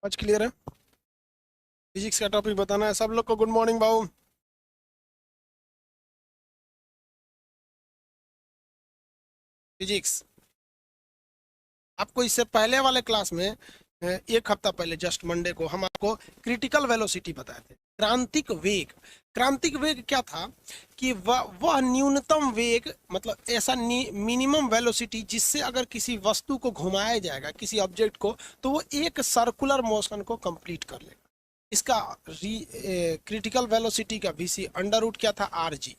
आज क्लियर है। फिजिक्स का टॉपिक बताना है सब लोग को। गुड मॉर्निंग बाबू। फिजिक्स आपको इससे पहले वाले क्लास में एक हफ्ता पहले जस्ट मंडे को हम आपको क्रिटिकल वेलोसिटी बताए थे। क्रांतिक वेग। क्रांतिक वेग क्या था कि वह न्यूनतम वेग, मतलब ऐसा मिनिमम वेलोसिटी जिससे अगर किसी वस्तु को घुमाया जाएगा, किसी ऑब्जेक्ट को, तो वो एक सर्कुलर मोशन को कंप्लीट कर लेगा। इसका क्रिटिकल वेलोसिटी का वीसी अंडर रूट क्या था, आर जी।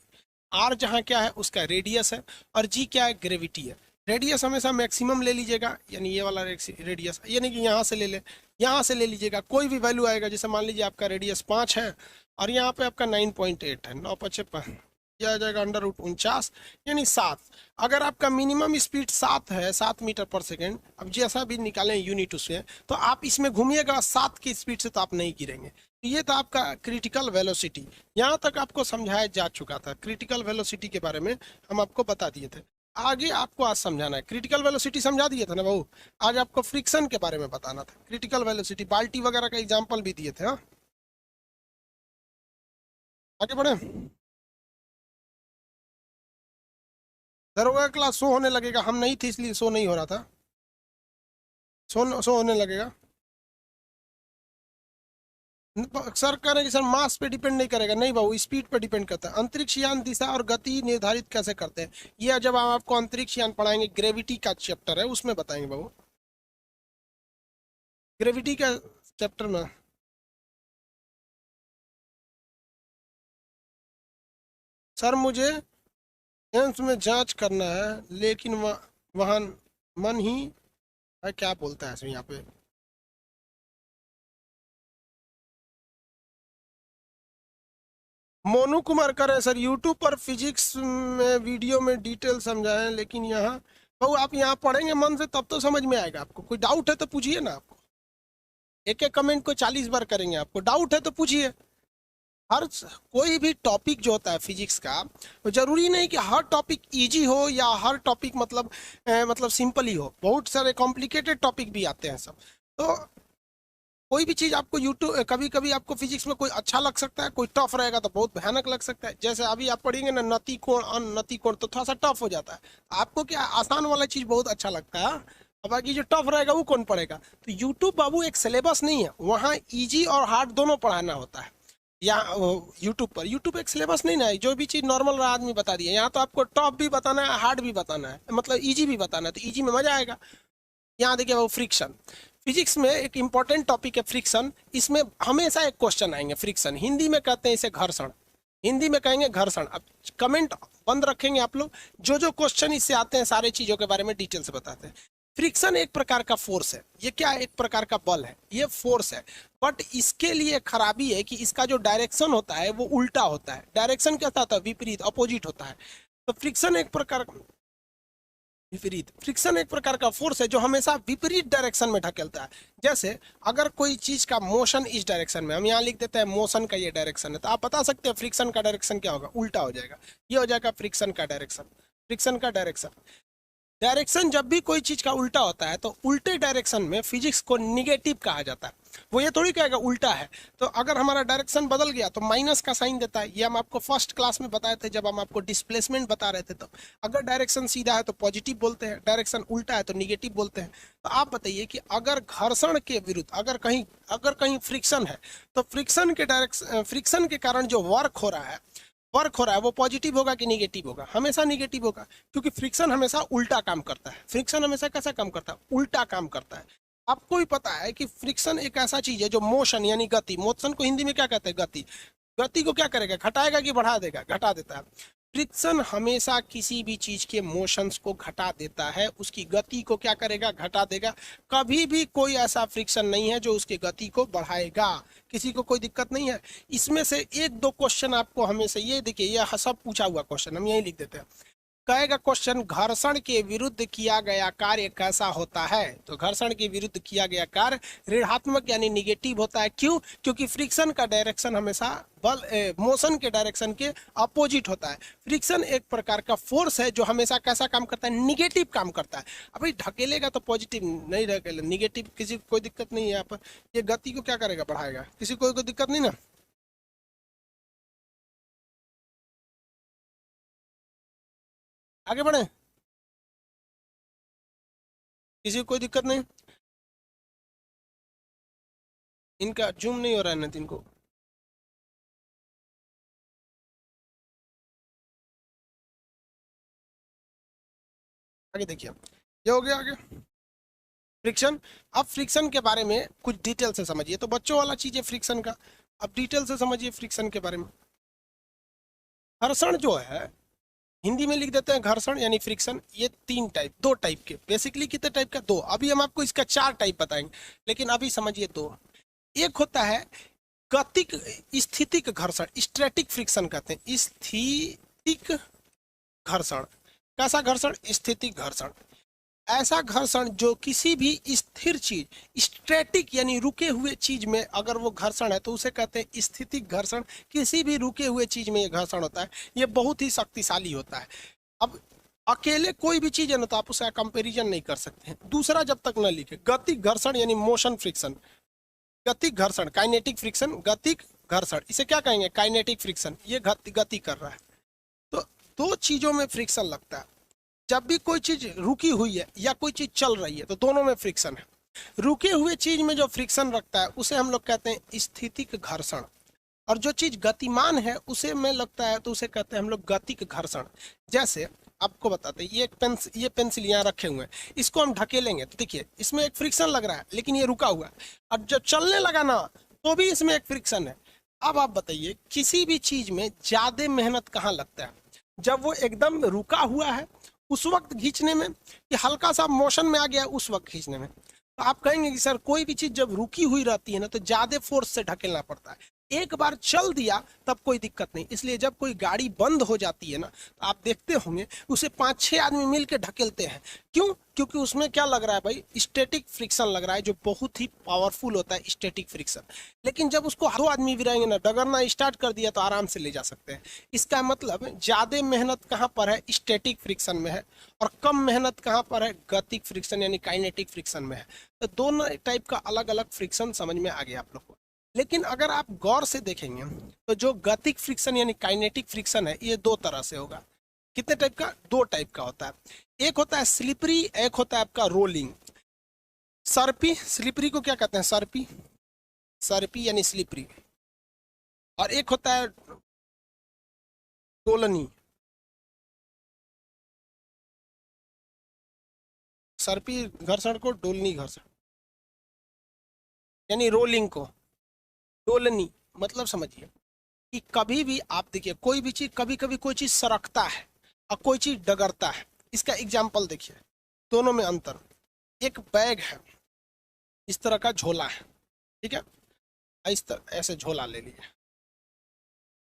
आर जहाँ क्या है उसका रेडियस है, और जी क्या है, ग्रेविटी है। रेडियस हमेशा मैक्सिमम ले लीजिएगा, यानी ये वाला रेडियस, यानी कि यहाँ से ले ले, यहाँ से ले लीजिएगा, कोई भी वैल्यू आएगा। जैसे मान लीजिए आपका रेडियस 5 है और यहाँ पे आपका 9.8 है, 9×5 यह आ जाएगा अंडर रूट 49, यानी 7। अगर आपका मिनिमम स्पीड 7 है, 7 मीटर पर सेकेंड, अब जैसा भी निकालें यूनिट उसमें, तो आप इसमें घूमिएगा 7 की स्पीड से तो आप नहीं गिरेंगे। तो ये था आपका क्रिटिकल वेलोसिटी। यहाँ तक आपको समझाया जा चुका था। क्रिटिकल वेलोसिटी के बारे में हम आपको बता दिए थे। आगे आपको आज समझाना है। क्रिटिकल वेलोसिटी समझा दिया था ना बहू, आज आपको फ्रिक्शन के बारे में बताना था। क्रिटिकल वेलोसिटी बाल्टी वगैरह का एग्जाम्पल भी दिए थे। हाँ, आगे बढ़े। दरोगा क्लास शो होने लगेगा, हम नहीं थे इसलिए शो नहीं हो रहा था। शो होने लगेगा। सर कह रहे हैं कि सर मास पे डिपेंड नहीं करेगा। नहीं बाबू, स्पीड पे डिपेंड करता है। अंतरिक्ष यान दिशा और गति निर्धारित कैसे करते हैं, ये जब हम आपको अंतरिक्ष यान पढ़ाएंगे, ग्रेविटी का चैप्टर है उसमें बताएंगे बाबू। ग्रेविटी का चैप्टर में सर मुझे एम्स में जांच करना है, लेकिन वहाँ मन ही है, क्या बोलता है सर यहाँ पे। मोनू कुमार कर रहे हैं सर, यूट्यूब पर फिजिक्स में वीडियो में डिटेल समझाएं, लेकिन यहाँ बहू आप यहाँ पढ़ेंगे मन से तब तो समझ में आएगा। आपको कोई डाउट है तो पूछिए ना। आपको एक एक कमेंट को 40 बार करेंगे, आपको डाउट है तो पूछिए। कोई भी टॉपिक जो होता है फिजिक्स का, तो जरूरी नहीं कि हर टॉपिक इजी हो या हर टॉपिक मतलब सिंपल ही हो। बहुत सारे कॉम्प्लिकेटेड टॉपिक भी आते हैं सब। तो कोई भी चीज़ आपको यूट्यूब, कभी कभी आपको फिजिक्स में कोई अच्छा लग सकता है, कोई टफ रहेगा तो बहुत भयानक लग सकता है। जैसे अभी आप पढ़ेंगे ना नति कोण अननति कोण, तो थोड़ा सा टफ हो जाता है। आपको क्या आसान वाला चीज़ बहुत अच्छा लगता है, अब बाकी जो टफ रहेगा वो कौन पढ़ेगा। तो यूट्यूब बाबू एक सिलेबस नहीं है, वहाँ इजी और हार्ड दोनों पढ़ाना होता है। या यूट्यूब एक सिलेबस नहीं ना है, जो भी चीज़ नॉर्मल आदमी बता दिया। यहाँ तो आपको टॉप भी बताना है, हार्ड भी बताना है, मतलब इजी भी बताना है, तो इजी में मजा आएगा। यहाँ देखिए वो फ्रिक्शन, फिजिक्स में एक इंपॉर्टेंट टॉपिक है फ्रिक्शन। इसमें हमेशा एक क्वेश्चन आएंगे फ्रिक्शन, हिंदी में कहते हैं इसे घर्षण, हिंदी में कहेंगे घर्षण। अब कमेंट बंद रखेंगे आप लोग, जो जो क्वेश्चन इससे आते हैं सारे चीज़ों के बारे में डिटेल से बताते हैं। फ्रिक्शन एक प्रकार का फोर्स है, ये क्या है, एक प्रकार का बल है, ये फोर्स है। बट इसके लिए खराबी है कि इसका जो डायरेक्शन होता है वो उल्टा होता है। डायरेक्शन कैसा होता है, विपरीत, अपोजिट होता है। तो फ्रिक्शन एक प्रकार विपरीत, फ्रिक्शन एक प्रकार का फोर्स है जो हमेशा विपरीत डायरेक्शन में ढकेलता है। जैसे अगर कोई चीज का मोशन इस डायरेक्शन में, हम यहाँ लिख देते हैं मोशन का ये डायरेक्शन है, तो आप बता सकते हैं फ्रिक्शन का डायरेक्शन क्या होगा, उल्टा हो जाएगा। ये हो जाएगा फ्रिक्शन का डायरेक्शन। फ्रिक्शन का डायरेक्शन, डायरेक्शन जब भी कोई चीज का उल्टा होता है तो उल्टे डायरेक्शन में फिजिक्स को निगेटिव कहा जाता है। वो ये थोड़ी कहेगा उल्टा है। तो अगर हमारा डायरेक्शन बदल गया तो माइनस का साइन देता है। ये हम आपको फर्स्ट क्लास में बताए थे जब हम आपको डिस्प्लेसमेंट बता रहे थे। तो अगर डायरेक्शन सीधा है तो पॉजिटिव बोलते हैं, डायरेक्शन उल्टा है तो निगेटिव बोलते हैं। तो आप बताइए कि अगर घर्षण के विरुद्ध अगर कहीं फ्रिक्शन है, तो फ्रिक्शन के कारण जो वर्क हो रहा है वो पॉजिटिव होगा कि निगेटिव होगा, हमेशा निगेटिव होगा, क्योंकि फ्रिक्शन हमेशा उल्टा काम करता है। फ्रिक्शन हमेशा कैसा काम करता है, उल्टा काम करता है। आपको भी पता है कि फ्रिक्शन एक ऐसा चीज है जो मोशन यानी गति, मोशन को हिंदी में क्या कहते हैं, गति। गति को क्या करेगा, घटाएगा कि बढ़ा देगा, घटा देता है। फ्रिक्शन हमेशा किसी भी चीज के मोशंस को घटा देता है, उसकी गति को क्या करेगा, घटा देगा। कभी भी कोई ऐसा फ्रिक्शन नहीं है जो उसकी गति को बढ़ाएगा। किसी को कोई दिक्कत नहीं है। इसमें से एक दो क्वेश्चन आपको हमेशा, ये देखिए ये सब पूछा हुआ क्वेश्चन हम यही लिख देते हैं। कहेगा क्वेश्चन, घर्षण के विरुद्ध किया गया कार्य कैसा होता है? तो घर्षण के विरुद्ध किया गया कार्य ऋणात्मक यानी निगेटिव होता है। क्यों? क्योंकि फ्रिक्शन का डायरेक्शन हमेशा बल मोशन के डायरेक्शन के अपोजिट होता है। फ्रिक्शन एक प्रकार का फोर्स है जो हमेशा कैसा काम करता है? निगेटिव काम करता है। अभी ढकेलेगा तो पॉजिटिव नहीं ढकेले, निगेटिव, किसी को कोई दिक्कत नहीं है यहाँ पर। ये गति को क्या करेगा? बढ़ाएगा। किसी को कोई दिक्कत नहीं ना? आगे बढ़े, किसी को कोई दिक्कत नहीं? इनका जूम नहीं हो रहा है नितिन को। आगे देखिए, ये हो गया आगे फ्रिक्शन। अब फ्रिक्शन के बारे में कुछ डिटेल से समझिए। तो बच्चों वाला चीज है फ्रिक्शन का, अब डिटेल से समझिए फ्रिक्शन के बारे में। घर्षण जो है, हिंदी में लिख देते हैं घर्षण यानी फ्रिक्शन। ये तीन टाइप, दो टाइप के, बेसिकली कितने टाइप का? दो। अभी हम आपको इसका चार टाइप बताएंगे, लेकिन अभी समझिए दो। एक होता है गतिक स्थितिक घर्षण, स्टैटिक फ्रिक्शन कहते हैं। स्थितिक घर्षण, कैसा घर्षण? स्थितिक घर्षण। ऐसा घर्षण जो किसी भी स्थिर चीज, स्टैटिक यानी रुके हुए चीज में अगर वो घर्षण है तो उसे कहते हैं स्थितिक घर्षण। किसी भी रुके हुए चीज में ये घर्षण होता है, ये बहुत ही शक्तिशाली होता है। अब अकेले कोई भी चीज है ना तो आप उसका कंपैरिजन नहीं कर सकते हैं। दूसरा जब तक न लिखे, गतिक घर्षण यानी मोशन फ्रिक्शन। गतिक घर्षण, काइनेटिक फ्रिक्शन, गतिक घर्षण, इसे क्या कहेंगे? Kinetic friction. ये गति कर रहा है। तो दो चीजों में फ्रिक्शन लगता है। जब भी कोई चीज रुकी हुई है या कोई चीज चल रही है तो दोनों में फ्रिक्शन है। रुके हुए चीज में जो फ्रिक्शन रखता है उसे हम लोग कहते हैं स्थितिक घर्षण, और जो चीज गतिमान है उसे में लगता है तो उसे कहते हैं हम लोग गतिक घर्षण। जैसे आपको बताते हैं, ये पेंसिल यहाँ रखे हुए हैं, इसको हम ढकेलेंगे तो देखिए इसमें एक फ्रिक्शन लग रहा है, लेकिन ये रुका हुआ है। और जब चलने लगा ना तो भी इसमें एक फ्रिक्शन है। अब आप बताइए, किसी भी चीज में ज्यादा मेहनत कहाँ लगता है? जब वो एकदम रुका हुआ है उस वक्त खींचने में, कि हल्का सा मोशन में आ गया उस वक्त खींचने में? तो आप कहेंगे कि सर कोई भी चीज जब रुकी हुई रहती है ना तो ज्यादा फोर्स से ढकेलना पड़ता है। एक बार चल दिया तब कोई दिक्कत नहीं। इसलिए जब कोई गाड़ी बंद हो जाती है ना तो आप देखते होंगे उसे 5-6 आदमी मिलकर ढकेलते हैं। क्यों? क्योंकि उसमें क्या लग रहा है भाई? स्टैटिक फ्रिक्शन लग रहा है, जो बहुत ही पावरफुल होता है स्टैटिक फ्रिक्शन। लेकिन जब उसको 2 आदमी भी रहेंगे ना, डगरना स्टार्ट कर दिया तो आराम से ले जा सकते हैं। इसका मतलब ज्यादा मेहनत कहाँ पर है? स्टैटिक फ्रिक्शन में है, और कम मेहनत कहाँ पर है? गतिक फ्रिक्शन यानी काइनेटिक फ्रिक्शन में है। तो दोनों टाइप का अलग अलग फ्रिक्शन समझ में आ गया आप लोग को। लेकिन अगर आप गौर से देखेंगे तो जो गतिक फ्रिक्शन यानी काइनेटिक फ्रिक्शन है, ये दो तरह से होगा। कितने टाइप का? दो टाइप का होता है। एक होता है स्लिपरी, एक होता है आपका रोलिंग। सर्पी, स्लिपरी को क्या कहते हैं? सर्पी, सर्पी यानी स्लिपरी। और एक होता है डोलनी। सर्पी घर्षण को डोलनी घर्षण यानी रोलिंग को डोलनी मतलब समझिए कि कभी भी आप देखिए कोई भी चीज, कभी कभी कोई चीज सरकता है और कोई चीज डगरता है। इसका एग्जाम्पल देखिए, दोनों में अंतर। एक बैग है, इस तरह का झोला है, ठीक है? इस तरह ऐसे झोला ले लिए,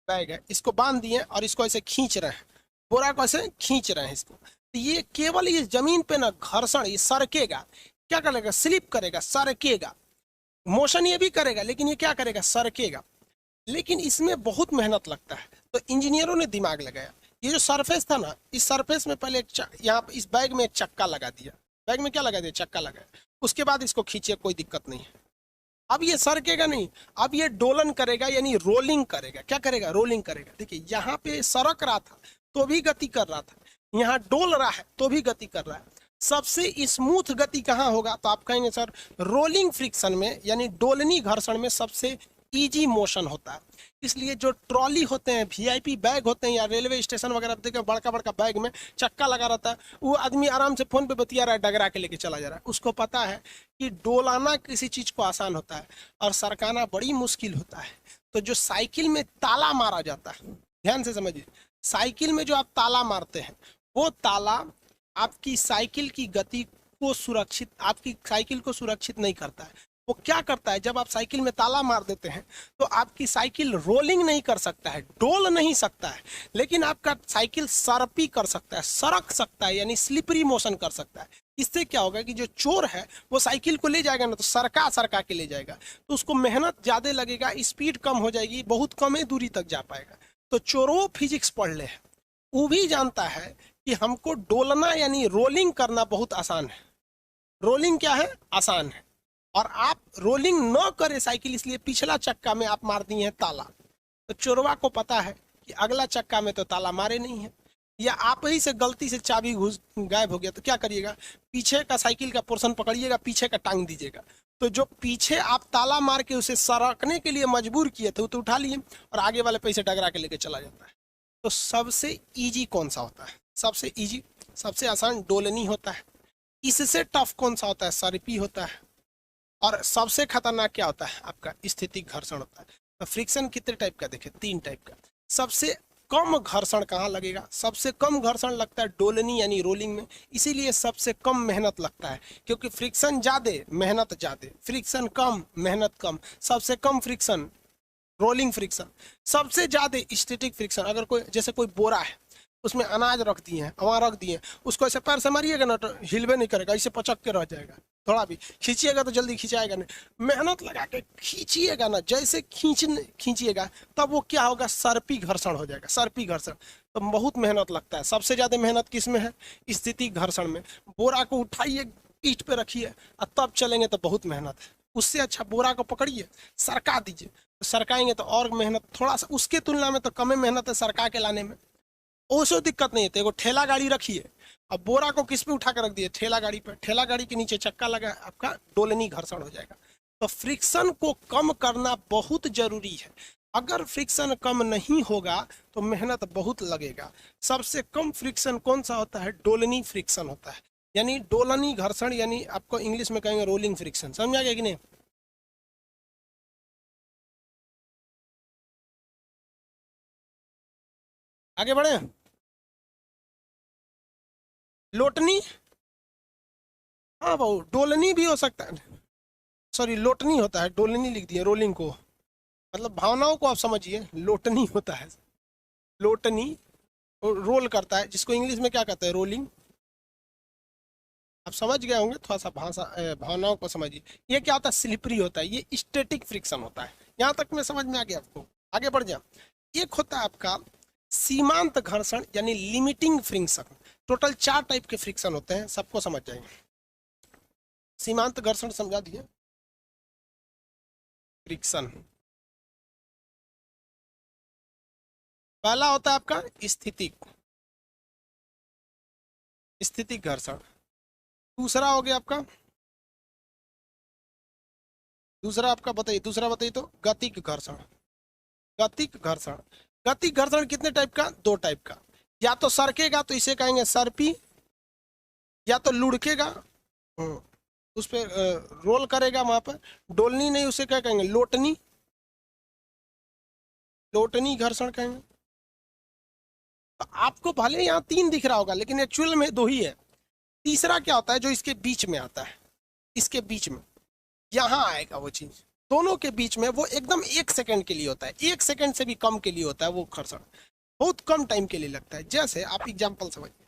बैग है, इसको बांध दिए और इसको ऐसे खींच रहे हैं, बोरा को ऐसे खींच रहे हैं इसको। तो ये केवल इस जमीन पे ना घर्षण, ये सरकेगा। क्या करेगा? स्लिप करेगा, सरकेगा। मोशन ये भी करेगा, लेकिन ये क्या करेगा? सरकेगा। लेकिन इसमें बहुत मेहनत लगता है, तो इंजीनियरों ने दिमाग लगाया। ये जो सरफेस था ना, इस सरफेस में पहले यहाँ इस बैग में एक चक्का लगा दिया। बैग में क्या लगा दिया? चक्का लगाया। उसके बाद इसको खींचे, कोई दिक्कत नहीं है। अब ये सरकेगा नहीं, अब ये डोलन करेगा यानी रोलिंग करेगा। क्या करेगा? रोलिंग करेगा। देखिए यहाँ पे सरक रहा था तो भी गति कर रहा था, यहाँ डोल रहा है तो भी गति कर रहा है। सबसे स्मूथ गति कहाँ होगा? तो आप कहेंगे सर रोलिंग फ्रिक्शन में यानी डोलनी घर्षण में सबसे इजी मोशन होता है। इसलिए जो ट्रॉली होते हैं, वीआईपी बैग होते हैं, या रेलवे स्टेशन वगैरह देखें बड़का बड़का बैग में चक्का लगा रहता है, वो आदमी आराम से फोन पे बतिया रहा है, डगरा के लेके चला जा रहा है। उसको पता है कि डोलाना किसी चीज को आसान होता है और सरकाना बड़ी मुश्किल होता है। तो जो साइकिल में ताला मारा जाता है, ध्यान से समझिए, साइकिल में जो आप ताला मारते हैं वो ताला आपकी साइकिल की गति को सुरक्षित, आपकी साइकिल को सुरक्षित नहीं करता है, वो क्या करता है, जब आप साइकिल में ताला मार देते हैं तो आपकी साइकिल रोलिंग नहीं कर सकता है, डोल नहीं सकता है, लेकिन आपका साइकिल सरपी कर सकता है, सरक सकता है, यानी स्लिपरी मोशन कर सकता है। इससे क्या होगा कि जो चोर है वो साइकिल को ले जाएगा ना, तो सरका सरका के ले जाएगा, तो उसको मेहनत ज़्यादा लगेगा, स्पीड कम हो जाएगी, बहुत कम ही दूरी तक जा पाएगा। तो चोरों फिजिक्स पढ़ ले, वो भी जानता है कि हमको डोलना यानी रोलिंग करना बहुत आसान है। रोलिंग क्या है, आसान है। और आप रोलिंग न करे साइकिल, इसलिए पिछला चक्का में आप मार दिए हैं ताला। तो चोरवा को पता है कि अगला चक्का में तो ताला मारे नहीं है, या आप ही से गलती से चाबी घुस गायब हो गया, तो क्या करिएगा, पीछे का साइकिल का पोर्शन पकड़िएगा, पीछे का टांग दीजिएगा। तो जो पीछे आप ताला मार के उसे सरकने के लिए मजबूर किए थे, तो उठा लिए और आगे वाले पैसे टकरा के लेके चला जाता है। तो सबसे ईजी कौन सा होता है, सबसे ईजी, सबसे आसान डोलनी होता है। इससे टफ कौन सा होता है, सरपी होता है। और सबसे खतरनाक क्या होता है, आपका स्थितिक घर्षण होता है। तो फ्रिक्शन कितने टाइप का देखे, 3 टाइप का। सबसे कम घर्षण कहाँ लगेगा, सबसे कम घर्षण लगता है डोलनी यानी रोलिंग में, इसीलिए सबसे कम मेहनत लगता है, क्योंकि फ्रिक्शन ज़्यादा मेहनत ज़्यादा, फ्रिक्शन कम मेहनत कम। सबसे कम फ्रिक्शन रोलिंग फ्रिक्शन, सबसे ज़्यादा स्टैटिक फ्रिक्शन। अगर कोई जैसे कोई बोरा है, उसमें अनाज रख दिए हैं, वहाँ रख दिए, उसको ऐसे पैर से मारिएगा ना तो हिलवे नहीं करेगा, ऐसे पचक के रह जाएगा। थोड़ा भी खींचिएगा तो जल्दी खींचाएगा नहीं, मेहनत लगा के खींचिएगा ना, जैसे खींचिएगा तब वो क्या होगा, सर्पी घर्षण हो जाएगा, सर्पी घर्षण। तो बहुत मेहनत लगता है। सबसे ज़्यादा मेहनत किस में है, स्थिति घर्षण में। बोरा को उठाइए, पीठ पे रखिए और तब चलेंगे तो बहुत मेहनत है। उससे अच्छा बोरा को पकड़िए, सरका दीजिए, तो सरकाएंगे तो और मेहनत, थोड़ा सा उसके तुलना में तो कम मेहनत है सरका के लाने में, उससे दिक्कत नहीं है। तो एगो ठेला गाड़ी रखिए, अब बोरा को किस पे उठा कर रख दिए, ठेला गाड़ी पे, ठेला गाड़ी के नीचे चक्का लगा, आपका डोलनी घर्षण हो जाएगा। तो फ्रिक्शन को कम करना बहुत जरूरी है। अगर फ्रिक्शन कम नहीं होगा तो मेहनत बहुत लगेगा। सबसे कम फ्रिक्शन कौन सा होता है, डोलनी फ्रिक्शन होता है, यानी डोलनी घर्षण, यानी आपको इंग्लिश में कहेंगे रोलिंग फ्रिक्शन। समझा गया कि नहीं? आगे बढ़े। लोटनी, हाँ भाऊ, डोलनी भी हो सकता है, सॉरी लोटनी होता है, डोलनी लिख दिया रोलिंग को, मतलब भावनाओं को आप समझिए, लोटनी होता है। लोटनी रोल करता है, जिसको इंग्लिश में क्या कहते हैं, रोलिंग। आप समझ गए होंगे, थोड़ा सा भावनाओं को समझिए। ये क्या होता है, स्लिपरी होता है, ये स्टैटिक फ्रिक्शन होता है। यहाँ तक में समझ में आ गया आपको? आगे बढ़ जाओ। एक होता है आपका सीमांत घर्षण यानी लिमिटिंग फ्रिक्शन। टोटल 4 टाइप के फ्रिक्शन होते हैं, सबको समझ जाएंगे। सीमांत घर्षण समझा दिए, फ्रिक्शन। पहला होता है आपका स्थितिक, स्थितिक घर्षण। दूसरा हो गया आपका, दूसरा आपका बताइए, दूसरा बताइए तो गतिक घर्षण। गतिक घर्षण, गतिक घर्षण कितने टाइप का, 2 टाइप का। या तो सरकेगा तो इसे कहेंगे सर्पी, या तो लुढ़केगा, उस पर रोल करेगा वहां पर, डोलनी नहीं, उसे क्या कहेंगे, लोटनी, लोटनी घर्षण कहेंगे। तो आपको भले यहाँ 3 दिख रहा होगा, लेकिन एक्चुअल में 2 ही है। तीसरा क्या होता है, जो इसके बीच में आता है, इसके बीच में यहाँ आएगा वो चीज, दोनों के बीच में, वो एकदम 1 सेकंड के लिए होता है, 1 सेकंड से भी कम के लिए होता है वो घर्षण, बहुत कम टाइम के लिए लगता है। जैसे आप एग्जाम्पल समझिए,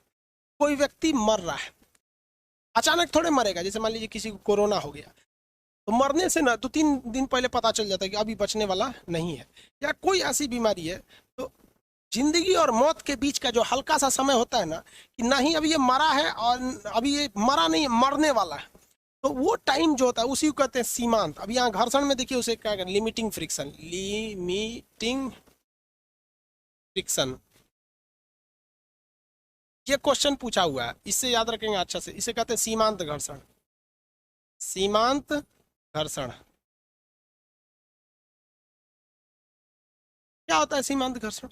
कोई व्यक्ति मर रहा है, अचानक थोड़े मरेगा, जैसे मान लीजिए किसी को कोरोना हो गया, तो मरने से ना 2-3 दिन पहले पता चल जाता है कि अभी बचने वाला नहीं है। या कोई ऐसी बीमारी है, तो जिंदगी और मौत के बीच का जो हल्का सा समय होता है ना, कि नहीं अभी ये मरा है और अभी ये मरा नहीं, मरने वाला है, तो वो टाइम जो होता है उसी को कहते हैं सीमांत। अब यहाँ घर्षण में देखिए उसे क्या कहते हैं, लिमिटिंग फ्रिक्शन, लिमिटिंग फ्रिक्शन। ये क्वेश्चन पूछा हुआ है, इससे याद रखेंगे अच्छा से, इसे कहते हैं सीमांत घर्षण, सीमांत घर्षण। क्या होता है सीमांत घर्षण?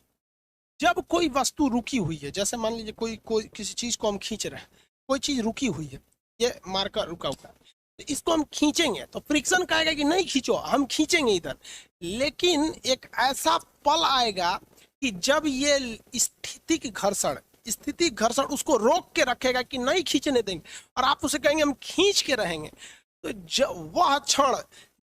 जब कोई वस्तु रुकी हुई है, जैसे मान लीजिए कोई कोई किसी चीज को हम खींच रहे हैं, कोई चीज रुकी हुई है, ये मार्कर रुका हुआ है, तो इसको हम खींचेंगे तो फ्रिक्शन कहेगा कि नहीं खींचो, हम खींचेंगे इधर। लेकिन एक ऐसा पल आएगा कि जब ये स्थितिक घर्षण, स्थितिक घर्षण उसको रोक के रखेगा कि नहीं खींचने देंगे, और आप उसे कहेंगे हम खींच के रहेंगे, तो वह क्षण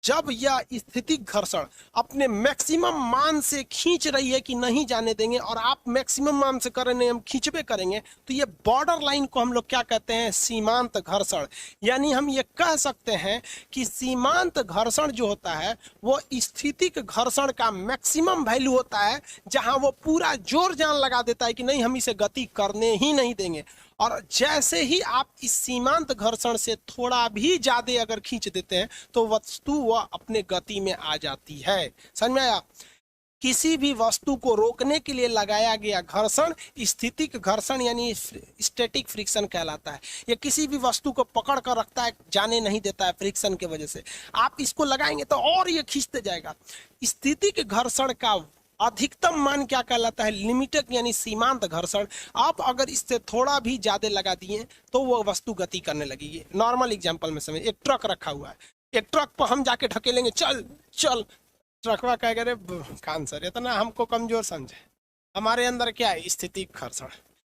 जब यह स्थितिक घर्षण अपने मैक्सिमम मान से खींच रही है कि नहीं जाने देंगे, और आप मैक्सिमम मान से कर रहे हैं, हम खींचबे करेंगे, तो ये बॉर्डर लाइन को हम लोग क्या कहते हैं, सीमांत घर्षण। यानी हम ये कह सकते हैं कि सीमांत घर्षण जो होता है वो स्थितिक घर्षण का मैक्सिमम वैल्यू होता है, जहां वो पूरा जोर जान लगा देता है कि नहीं, हम इसे गति करने ही नहीं देंगे। और जैसे ही आप इस सीमांत घर्षण से थोड़ा भी ज्यादा अगर खींच देते हैं तो वस्तु वह अपने गति में आ जाती है। समझ में आया? किसी भी वस्तु को रोकने के लिए लगाया गया घर्षण स्थितिक घर्षण यानी स्टैटिक फ्रिक्शन कहलाता है। ये किसी भी वस्तु को पकड़ कर रखता है, जाने नहीं देता है फ्रिक्शन की वजह से। आप इसको लगाएंगे तो और ये खींचते जाएगा। स्थितिक घर्षण का अधिकतम मान क्या कहलाता है, लिमिटेड यानी सीमांत घर्षण। आप अगर इससे थोड़ा भी ज्यादा लगा दिए तो वो वस्तु गति करने लगेगी। नॉर्मल एग्जांपल में समझ, एक ट्रक रखा हुआ है, एक ट्रक पर हम जाके ढकेलेंगे, चल चल, ट्रकवा कहेगा रे कान सर इतना हमको कमजोर समझे, हमारे अंदर क्या है, स्थितिक घर्षण।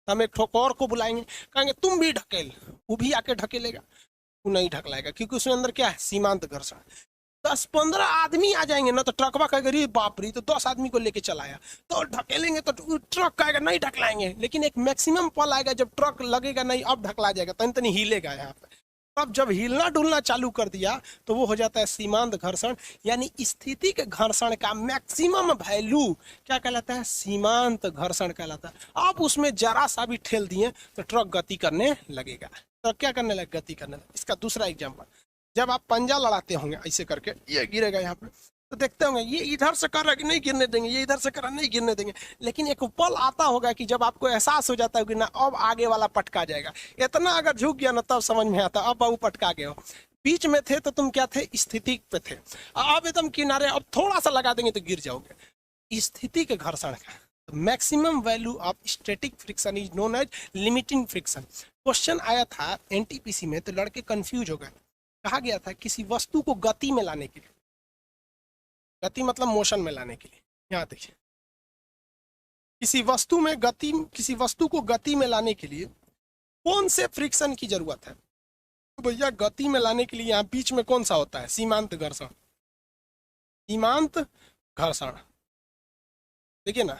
हम एक ठोकर को बुलाएंगे, कहेंगे तुम भी ढकेल, वो भी आके ढकेलेगा, वो नहीं ढकलाएगा क्योंकि उसके अंदर क्या है, सीमांत घर्षण। 10-15 आदमी आ जाएंगे ना तो ट्रकवा कहेगा रे बाप रे, तो 10 आदमी को लेके चलाया, तो ढकेलेंगे तो ट्रक कहेगा नहीं ढकलाएंगे। लेकिन एक मैक्सिमम पल आएगा जब ट्रक लगेगा नहीं, अब ढकला जाएगा, तनी हिलेगा यहाँ पे। अब जब हिलना डुलना चालू कर दिया तो वो हो जाता है सीमांत घर्षण। यानी स्थितिक घर्षण का मैक्सिमम वैल्यू क्या कहलाता है, सीमांत घर्षण कहलाता है। आप उसमें जरा सा भी ठेल दिए तो ट्रक गति करने लगेगा। ट्रक क्या करने लगेगा, गति करने लगेगा। इसका दूसरा एग्जाम्पल, जब आप पंजा लड़ाते होंगे ऐसे करके, ये गिरेगा यहाँ पे, तो देखते होंगे ये इधर से कर रहा है कि नहीं गिरने देंगे, ये इधर से कर रहा नहीं गिरने देंगे। लेकिन एक पल आता होगा कि जब आपको एहसास हो जाता है कि ना अब आगे वाला पटका जाएगा, इतना अगर झुक गया ना तब समझ में आता अब बाबू पटका गए हो। बीच में थे तो तुम क्या थे, स्थितिक पे थे, अब एकदम किनारे, अब थोड़ा सा लगा देंगे तो गिर जाओगे। स्थितिक घर्षण का maximum value of static friction is known as limiting friction. Question आया था एनटीपीसी में तो लड़के कंफ्यूज हो गए। कहा गया था किसी वस्तु को गति में लाने के लिए, गति मतलब मोशन में लाने के लिए, यहाँ देखिए, किसी वस्तु में गति, किसी वस्तु को गति में लाने के लिए कौन से फ्रिक्शन की जरूरत है। तो भैया गति में लाने के लिए यहाँ बीच में कौन सा होता है, सीमांत घर्षण। सीमांत घर्षण देखिए ना,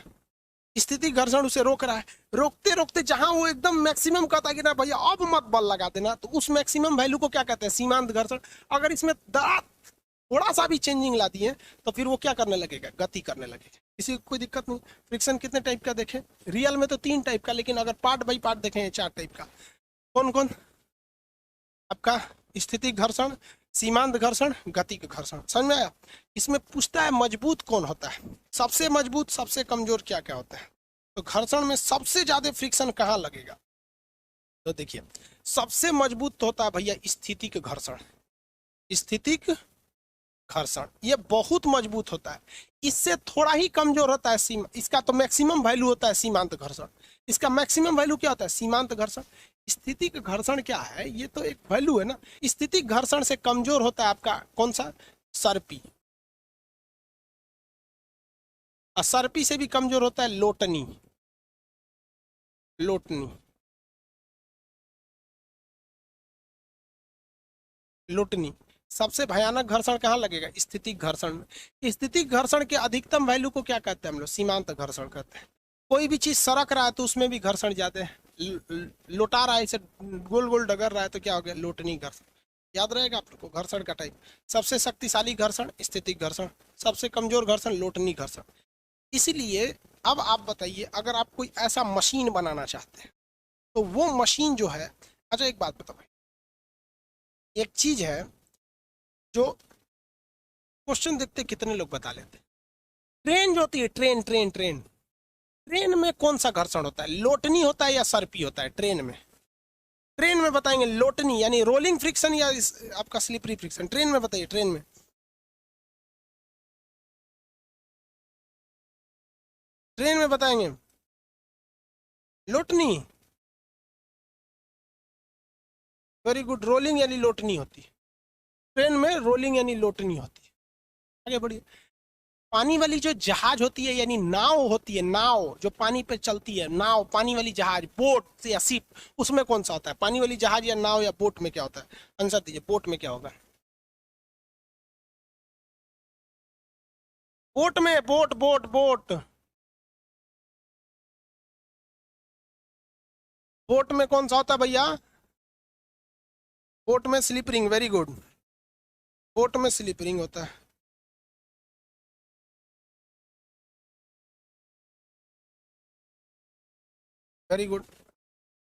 स्थिति घर्षण उसे रोक रहा है, रोकते रोकते जहां वो एकदम मैक्सिमम कहता है कि ना भैया अब मत बल लगा देना, तो उस मैक्सिमम वैल्यू को क्या कहते हैं, सीमांत घर्षण। अगर इसमें थोड़ा सा भी चेंजिंग ला दिए तो फिर वो क्या करने लगेगा, गति करने लगेगा। किसी को कोई दिक्कत नहीं। फ्रिक्शन कितने टाइप का देखें, रियल में तो 3 टाइप का, लेकिन अगर पार्ट बाई पार्ट देखें 4 टाइप का। कौन कौन, आपका स्थितिक घर्षण, सीमांत घर्षण, गति का घर्षण। समझ में आया? इसमें पूछता है मजबूत कौन होता है, सबसे मजबूत, सबसे कमजोर क्या क्या होता है। तो घर्षण में सबसे ज्यादा फ्रिक्शन कहाँ लगेगा, तो देखिए सबसे मजबूत होता है भैया स्थितिक घर्षण। स्थितिक घर्षण ये बहुत मजबूत होता है। इससे थोड़ा ही कमजोर होता है इसका तो मैक्सिमम वैल्यू होता है सीमांत घर्षण। इसका मैक्सिमम वैल्यू क्या होता है, सीमांत घर्षण। स्थितिक घर्षण क्या है, ये तो एक वैल्यू है ना। स्थितिक घर्षण से कमजोर होता है आपका कौन सा, सर्पी। और सर्पी से भी कमजोर होता है लोटनी। लोटनी, लोटनी। सबसे भयानक घर्षण कहाँ लगेगा, स्थितिक घर्षण में। स्थितिक घर्षण के अधिकतम वैल्यू को क्या कहते हैं हम लोग, सीमांत घर्षण कहते हैं। कोई भी चीज सरक रहा है तो उसमें भी घर्षण ज्यादा है। लोटा रहा है, इसे गोल गोल डगर रहा है तो क्या हो गया, लोटनी घर्षण। याद रहेगा आप लोग को घर्षण का टाइप। सबसे शक्तिशाली घर्षण स्थितिक घर्षण, सबसे कमजोर घर्षण लोटनी घर्षण। इसीलिए अब आप बताइए, अगर आप कोई ऐसा मशीन बनाना चाहते हैं तो वो मशीन जो है, अच्छा एक बात बताओ भाई, एक चीज है जो क्वेश्चन देखते कितने लोग बता लेते, ट्रेन जो होती है, ट्रेन ट्रेन ट्रेन ट्रेन में कौन सा घर्षण होता है, लोटनी होता है या सर्पी होता है ट्रेन में। ट्रेन में बताएंगे लोटनी यानी रोलिंग फ्रिक्शन या आपका स्लिपरी फ्रिक्शन। ट्रेन में बताइए, ट्रेन में, ट्रेन में बताएंगे लोटनी। वेरी गुड, रोलिंग यानी लोटनी होती है ट्रेन में, रोलिंग यानी लोटनी होती है। आगे बढ़िए। पानी वाली जो जहाज होती है यानी नाव होती है, नाव जो पानी पे चलती है, नाव, पानी वाली जहाज, बोट या शिप, उसमें कौन सा होता है, पानी वाली जहाज या नाव या बोट में क्या होता है, आंसर दीजिए, बोट में क्या होगा, बोट में, बोट बोट बोट बोट में कौन सा होता है भैया? बोट में slip ring, very good. Boat में स्लिप रिंग होता है। वेरी गुड,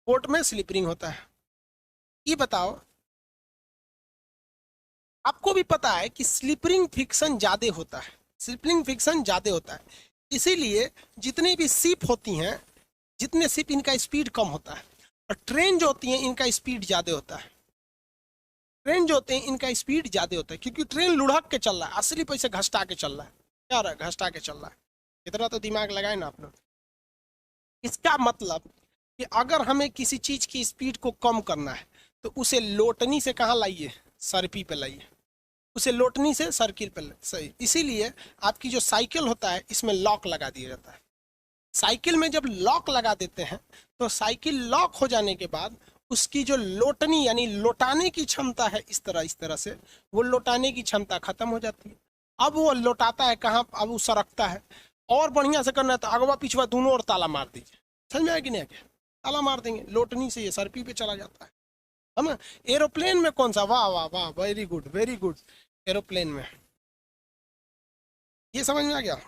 बोट में स्लिप रिंग होता है। ये बताओ, आपको भी पता है कि स्लिपरिंग फ्रिक्शन ज्यादा होता है, स्लिपरिंग फ्रिक्शन ज्यादा होता है, इसीलिए जितनी भी शिप होती हैं, जितने शिप इनका स्पीड कम होता है, और ट्रेन जो होती है इनका स्पीड ज्यादा होता है। ट्रेन जो होते हैं इनका स्पीड ज्यादा होता है, क्योंकि ट्रेन लुढ़क के चल रहा है, असली पैसे घसटा के चल रहा है। क्या रहा है? घसटा के चल रहा है। इतना तो दिमाग लगाए ना आपने। इसका मतलब कि अगर हमें किसी चीज की स्पीड को कम करना है तो उसे लोटनी से कहाँ लाइए? सर्पी पे लाइए। उसे लोटनी से सर्किल पे सही। इसीलिए आपकी जो साइकिल होता है इसमें लॉक लगा दिया जाता है। साइकिल में जब लॉक लगा देते हैं तो साइकिल लॉक हो जाने के बाद उसकी जो लोटनी यानी लोटाने की क्षमता है, इस तरह से वो लोटाने की क्षमता खत्म हो जाती है। अब वो लोटाता है कहाँ? अब वो सरकता है। और बढ़िया से करना है तो अगवा पिछवा दोनों और ताला मार दीजिए। समझ में आया कि नहीं? आगे ताला मार देंगे, लोटनी से ये सर्पी पे चला जाता है। हम एरोप्लेन में कौन सा? वाह वाह वाह, very good very good. Aeroplane में ये समझ में आ गया।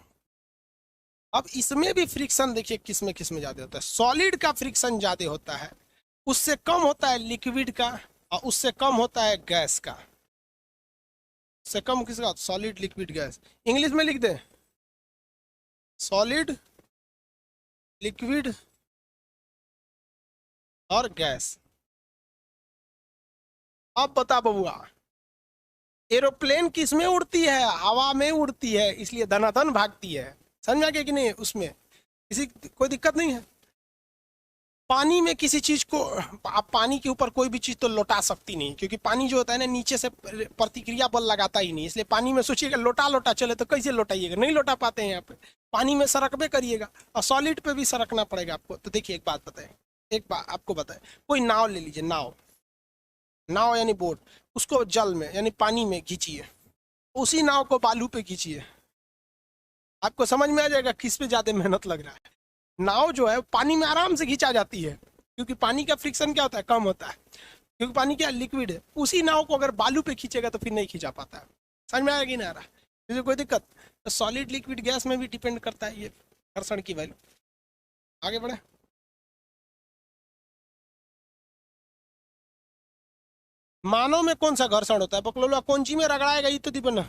अब इसमें भी फ्रिक्शन देखिए किस में ज्यादा होता है। सॉलिड का फ्रिक्शन ज्यादा होता है, उससे कम होता है लिक्विड का, और उससे कम होता है गैस का। उससे कम किसका? Solid, liquid, gas. इंग्लिश में लिख दे, सॉलिड, लिक्विड और गैस। अब बता बबुआ, एरोप्लेन किस में उड़ती है? हवा में उड़ती है, इसलिए धनाधन भागती है। समझ आ गया कि नहीं? उसमें किसी कोई दिक्कत नहीं है। पानी में किसी चीज को आप पानी के ऊपर कोई भी चीज तो लौटा सकती नहीं, क्योंकि पानी जो होता है ना नीचे से प्रतिक्रिया बल लगाता ही नहीं, इसलिए पानी में सोचिएगा लोटा लोटा चले तो कैसे लौटाइएगा? नहीं लौटा पाते हैं यहाँ पे। पानी में सरकबे करिएगा, और सॉलिड पे भी सरकना पड़ेगा आपको। तो देखिए एक बात बताएं, एक बात आपको बताएं, कोई नाव ले लीजिए, नाव, नाव यानी बोट, उसको जल में यानी पानी में खींचिए, उसी नाव को बालू पे खींचिए, आपको समझ में आ जाएगा किस पे ज्यादा मेहनत लग रहा है। नाव जो है पानी में आराम से खींचा जाती है, क्योंकि पानी का फ्रिक्शन क्या होता है? कम होता है, क्योंकि पानी क्या लिक्विड है। उसी नाव को अगर बालू पे खींचेगा तो फिर नहीं खींचा पाता है। समझ में आया कि नहीं आ रहा? इसमें कोई दिक्कत? तो सॉलिड, लिक्विड, गैस में भी डिपेंड करता है ये घर्षण की वैल्यू। आगे बढ़े। मानव में कौन सा घर्षण होता है? बकलोला कौन ची में रगड़ाएगा ये तो दीपन।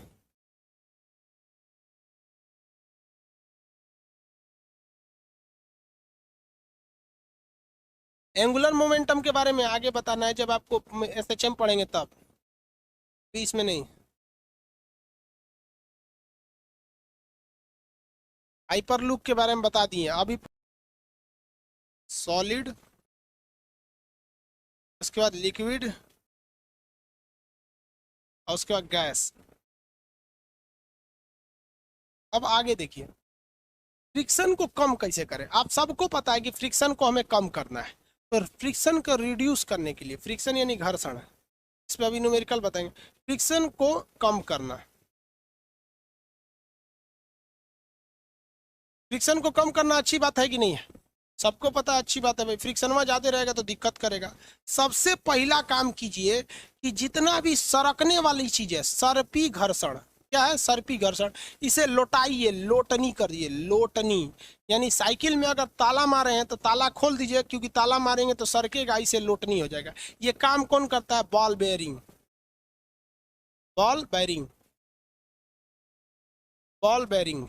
एंगुलर मोमेंटम के बारे में आगे बताना है, जब आपको एसएचएम पढ़ेंगे तब, बीच में नहीं। हाइपर लूप के बारे में बता दिए अभी। सॉलिड, उसके बाद लिक्विड, और उसके बाद गैस। अब आगे देखिए, फ्रिक्शन को कम कैसे करें? आप सबको पता है कि फ्रिक्शन को हमें कम करना है, तो फ्रिक्शन को रिड्यूस करने के लिए, फ्रिक्शन यानी घर्षण, इस पर अभी न्यूमेरिकल बताएंगे। फ्रिक्शन को कम करना, फ्रिक्शन को कम करना अच्छी बात है कि नहीं है? सबको पता है अच्छी बात है भाई। फ्रिक्शन में ज्यादा रहेगा तो दिक्कत करेगा। सबसे पहला काम कीजिए कि जितना भी सरकने वाली चीज है, सर्पी घर्षण, क्या है? सर्पी घर्षण, इसे लौटाइए, लोटनी करिए, लोटनी। यानी साइकिल में अगर ताला मारे हैं तो ताला खोल दीजिए, क्योंकि ताला मारेंगे तो सरकेगा, इसे लोटनी हो जाएगा। ये काम कौन करता है? Ball bearing, ball bearing, ball bearing.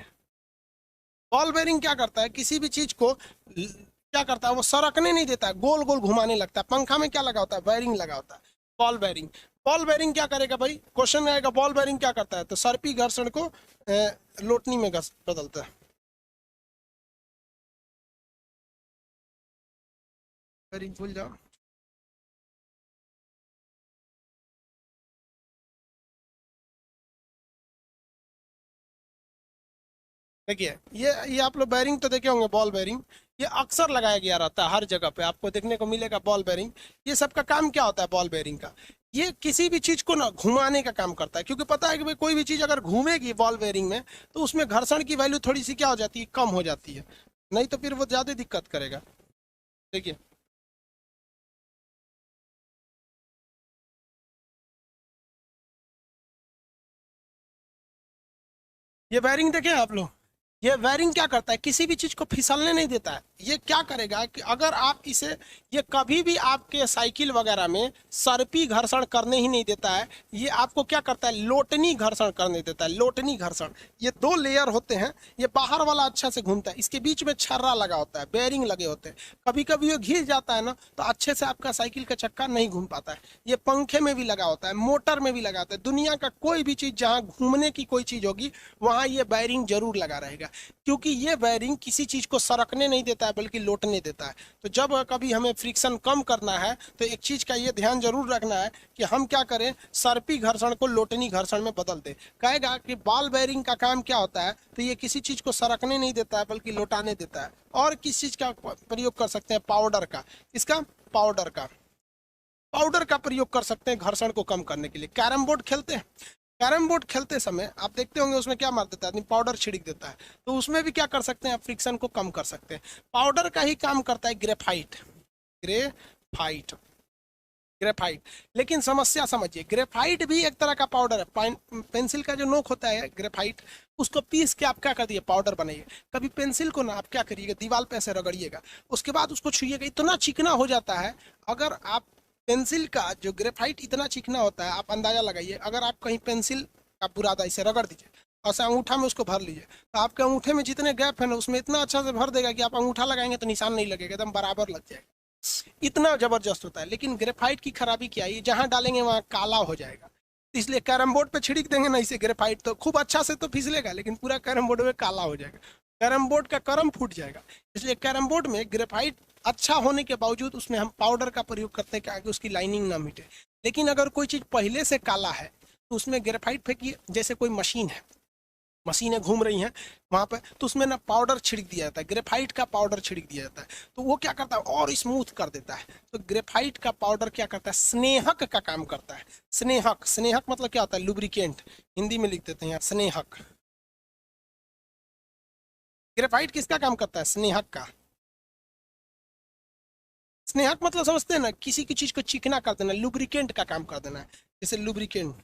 Ball bearing क्या करता है? किसी भी चीज को क्या करता है? वो सरकने नहीं देता है, गोल गोल घुमाने लगता है। पंखा में क्या लगा होता है? बेयरिंग लगा होता है, बॉल बेयरिंग। बॉल बेयरिंग क्या करेगा भाई? क्वेश्चन आएगा, बॉल बेयरिंग क्या करता है? तो सर्पी घर्षण को लोटनी में बदलता है। बेयरिंग भूल जाओ। देखिए ये आप लोग बेयरिंग तो देखे होंगे, बॉल बेयरिंग, ये अक्सर लगाया गया रहता है हर जगह पे, आपको देखने को मिलेगा बॉल बेयरिंग। ये सब का काम क्या होता है बॉल बेयरिंग का? ये किसी भी चीज को ना घुमाने का काम करता है, क्योंकि पता है कि भाई कोई भी चीज अगर घूमेगी बॉल बेयरिंग में तो उसमें घर्षण की वैल्यू थोड़ी सी क्या हो जाती है, कम हो जाती है, नहीं तो फिर वो ज्यादा दिक्कत करेगा। देखिए ये बेयरिंग देखें आप लोग, ये वायरिंग क्या करता है, किसी भी चीज को फिसलने नहीं देता है। ये क्या करेगा कि अगर आप इसे, ये कभी भी आपके साइकिल वगैरह में सर्पी घर्षण करने ही नहीं देता है। ये आपको क्या करता है, लोटनी घर्षण करने देता है, लोटनी घर्षण। ये दो लेयर होते हैं, ये बाहर वाला अच्छा से घूमता है, इसके बीच में छर्रा लगा होता है, बेयरिंग लगे होते हैं। कभी कभी ये घिस जाता है ना तो अच्छे से आपका साइकिल का चक्का नहीं घूम पाता है। ये पंखे में भी लगा होता है, मोटर में भी लगा होता है। दुनिया का कोई भी चीज जहाँ घूमने की कोई चीज होगी वहाँ ये बेयरिंग जरूर लगा रहेगा, क्योंकि ये वायरिंग किसी चीज को सरकने नहीं देता है बल्कि लौटने देता है। तो जब कभी हमें फ्रिक्शन कम करना है तो एक चीज का ये ध्यान जरूर रखना है कि हम क्या करें, सर्पी घर्षण को लोटनी घर्षण में बदल दें। कहेगा कि बॉल बेयरिंग का काम क्या होता है, तो ये किसी चीज को सरकने नहीं देता है बल्कि लौटाने देता है। और किस चीज का प्रयोग कर सकते हैं, पाउडर का। इसका पाउडर का, पाउडर का प्रयोग कर सकते हैं घर्षण को कम करने के लिए। कैरम बोर्ड खेलते हैं, कैरम बोर्ड खेलते समय आप देखते होंगे उसमें क्या मार देता है आदमी, पाउडर छिड़क देता है। तो उसमें भी क्या कर सकते हैं आप, फ्रिक्शन को कम कर सकते हैं। पाउडर का ही काम करता है ग्रेफाइट, ग्रेफाइट, ग्रेफाइट। लेकिन समस्या समझिए, ग्रेफाइट भी एक तरह का पाउडर है। पेंसिल का जो नोक होता है ग्रेफाइट, उसको पीस के आप क्या कर दिए, पाउडर बनाइए। कभी पेंसिल को ना आप क्या करिएगा, दीवार पे ऐसे रगड़िएगा, उसके बाद उसको छुइएगा, इतना चिकना हो जाता है। अगर आप पेंसिल का जो ग्रेफाइट इतना चिकना होता है, आप अंदाजा लगाइए, अगर आप कहीं पेंसिल का बुरादा इसे रगड़ दीजिए और से अंगूठा में उसको भर लीजिए, तो आपके अंगूठे में जितने गैप है ना उसमें इतना अच्छा से भर देगा कि आप अंगूठा लगाएंगे तो निशान नहीं लगेगा, एकदम बराबर लग जाएगा। इतना जबरदस्त होता है। लेकिन ग्रेफाइट की खराबी क्या है, जहां डालेंगे वहां काला हो जाएगा। इसलिए कैरम बोर्ड पे छिड़क देंगे ना इसे ग्रेफाइट, तो खूब अच्छा से तो फिसलेगा लेकिन पूरा कैरम बोर्ड में काला हो जाएगा, कैरम बोर्ड का करम फूट जाएगा। इसलिए कैरम बोर्ड में ग्रेफाइट अच्छा होने के बावजूद उसमें हम पाउडर का प्रयोग करते हैं कि आगे उसकी लाइनिंग ना मिटे। लेकिन अगर कोई चीज पहले से काला है तो उसमें ग्रेफाइट फेंकिए, जैसे कोई मशीन है, मशीनें घूम रही हैं वहां पर, तो उसमें ना पाउडर छिड़क दिया जाता है, ग्रेफाइट का पाउडर छिड़क दिया जाता है। तो वो क्या करता है, और स्मूथ कर देता है। तो ग्रेफाइट का पाउडर क्या करता है, स्नेहक का काम करता है। स्नेहक, स्नेहक मतलब क्या होता है, लुब्रिकेंट, हिंदी में लिख देते हैं स्नेहक। ग्रेफाइट किसका काम करता है, स्नेहक का। स्नेहक मतलब समझते हैं ना, किसी की चीज को चिकना कर देना, लुब्रिकेंट का काम कर देना है, जैसे लुब्रिकेंट,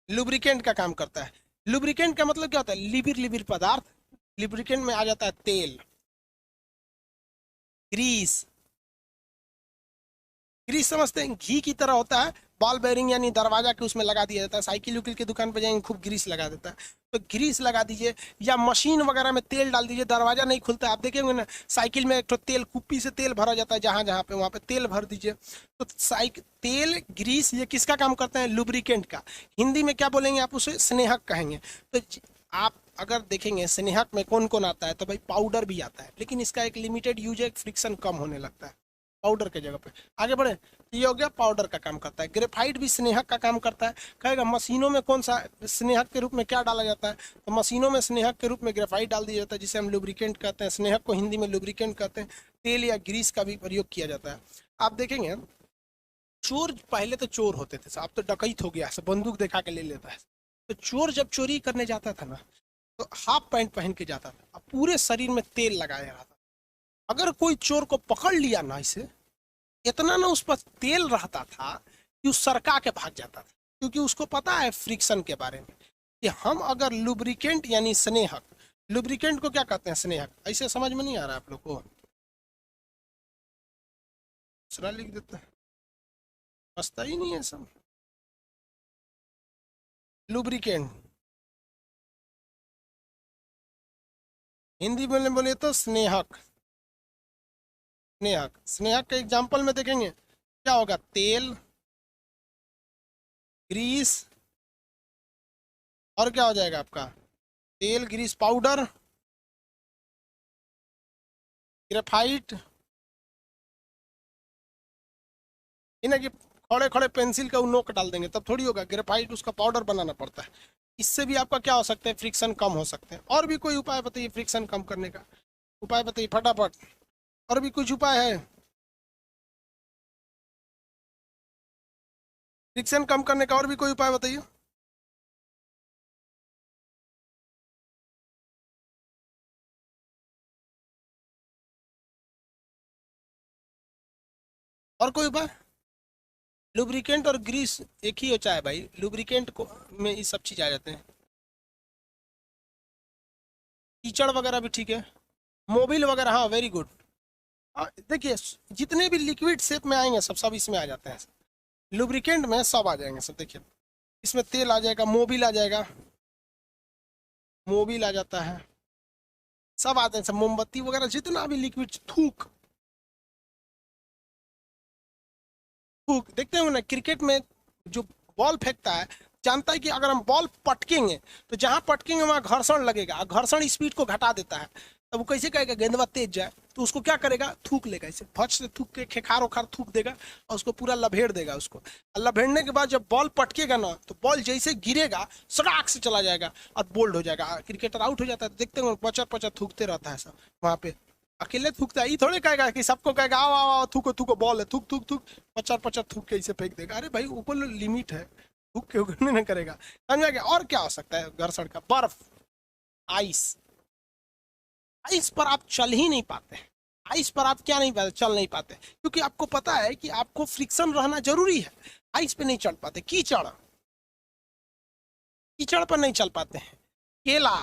लुब्रिकेंट का काम करता है। लुब्रिकेंट का मतलब क्या होता है, लिबिर, लिबिर पदार्थ। लुब्रिकेंट में आ जाता है तेल, ग्रीस। ग्रीस समझते हैं, घी की तरह होता है। बॉल बेयरिंग यानी दरवाजा के उसमें लगा दिया जाता है, साइकिल उकिल की दुकान पर जाएंगे खूब ग्रीस लगा देता है। तो ग्रीस लगा दीजिए, या मशीन वगैरह में तेल डाल दीजिए, दरवाजा नहीं खुलता। आप देखेंगे ना साइकिल में एक तो तेल, कुप्पी से तेल भरा जाता है, जहां जहां पे वहां पे तेल भर दीजिए। तो साइक तेल, ग्रीस, ये किसका काम करते हैं, लुब्रिकेंट का। हिंदी में क्या बोलेंगे आप, उसे स्नेहक कहेंगे। तो आप अगर देखेंगे स्नेहक में कौन कौन आता है, तो भाई पाउडर भी आता है, लेकिन इसका एक लिमिटेड यूज है, फ्रिक्शन कम होने लगता है पाउडर के जगह पे। आगे बढ़े, ये हो गया पाउडर का काम करता है। ग्रेफाइट भी स्नेहक का काम करता है। कहेगा मशीनों में कौन सा स्नेहक के रूप में क्या डाला जाता है, तो मशीनों में स्नेहक के रूप में ग्रेफाइट डाल दिया जाता है, जिसे हम लुब्रिकेंट कहते हैं। स्नेहक को हिंदी में लुब्रिकेंट कहते हैं। तेल या ग्रीस का भी प्रयोग किया जाता है। आप देखेंगे चोर, पहले तो चोर होते थे, अब तो डकैत हो गया, बंदूक दिखा के ले लेता है। तो चोर जब चोरी करने जाता था ना, तो हाफ पैंट पहन के जाता था, अब पूरे शरीर में तेल लगाया रहता। अगर कोई चोर को पकड़ लिया ना, इसे इतना ना उस पर तेल रहता था कि उस सरका के भाग जाता था, क्योंकि उसको पता है फ्रिक्शन के बारे में कि हम अगर लुब्रिकेंट यानी स्नेहक, लुब्रिकेंट को क्या कहते हैं, स्नेहक। ऐसे समझ में नहीं आ रहा आप लोग को, दूसरा लिख देते हैं, बसता ही नहीं है सब। लुब्रिकेंट हिंदी में बोले तो स्नेहक। स्नेहक, स्नेहक का एग्जाम्पल में देखेंगे क्या होगा, तेल, ग्रीस, और क्या हो जाएगा आपका, तेल, ग्रीस, पाउडर, ग्रेफाइट। इन्हें कि खड़े खड़े पेंसिल का नोक डाल देंगे तब थोड़ी होगा, ग्रेफाइट उसका पाउडर बनाना पड़ता है। इससे भी आपका क्या हो सकता है, फ्रिक्शन कम हो सकते हैं। और भी कोई उपाय बताइए फ्रिक्शन कम करने का, उपाय बताइए फटाफट, और भी कुछ उपाय है। फ्रिक्शन कम करने का और भी कोई उपाय बताइए। और कोई उपाय? लुब्रिकेंट और ग्रीस एक ही होता है भाई, लुब्रिकेंट को में ये सब चीज आ जाते हैं। कीचड़ वगैरह भी ठीक है, मोबिल वगैरह, हाँ वेरी गुड। देखिए जितने भी लिक्विड शेप में आएंगे सब सब इसमें आ जाते हैं। लुब्रिकेंट में सब आ जाएंगे सब, देखिए इसमें तेल आ जाएगा, मोबिल आ जाएगा, मोबिल आ जाता है, सब आते हैं सब, मोमबत्ती वगैरह जितना भी लिक्विड, थूक, थूक देखते हो ना क्रिकेट में जो बॉल फेंकता है, जानता है कि अगर हम बॉल पटकेंगे तो जहां पटकेंगे वहां घर्षण लगेगा, घर्षण स्पीड को घटा देता है। तब वो कैसे कहेगा गेंदवा तेज जाए, तो उसको क्या करेगा, थूक लेगा, इसे फट से थूक के खेखार उखार थूक देगा और उसको पूरा लभेड़ देगा उसको। और लभेड़ने के बाद जब बॉल पटकेगा ना तो बॉल जैसे गिरेगा सड़ाक से चला जाएगा और बोल्ड हो जाएगा, क्रिकेटर आउट हो जाता है। देखते हो पचर पचर थूकते रहता है सब वहां पे, अकेले थूकता है, ये थोड़े कहेगा कि सबको कहेगा आओ आओ आओ थूको थूको, बॉल है थूक थूक थूक, पचर पचर थूक के इसे फेंक देगा। अरे भाई ऊपर लिमिट है, थूक के उगड़ने नहीं करेगा, समझा गया। और क्या हो सकता है घर्षण का, बर्फ, आइस, आइस पर आप चल ही नहीं पाते, आइस पर आप क्या नहीं पाते, चल नहीं पाते, क्योंकि आपको पता है कि आपको फ्रिक्शन रहना जरूरी है। आइस पे नहीं चल पाते, कीचड़, कीचड़ पर नहीं चल पाते हैं। केला,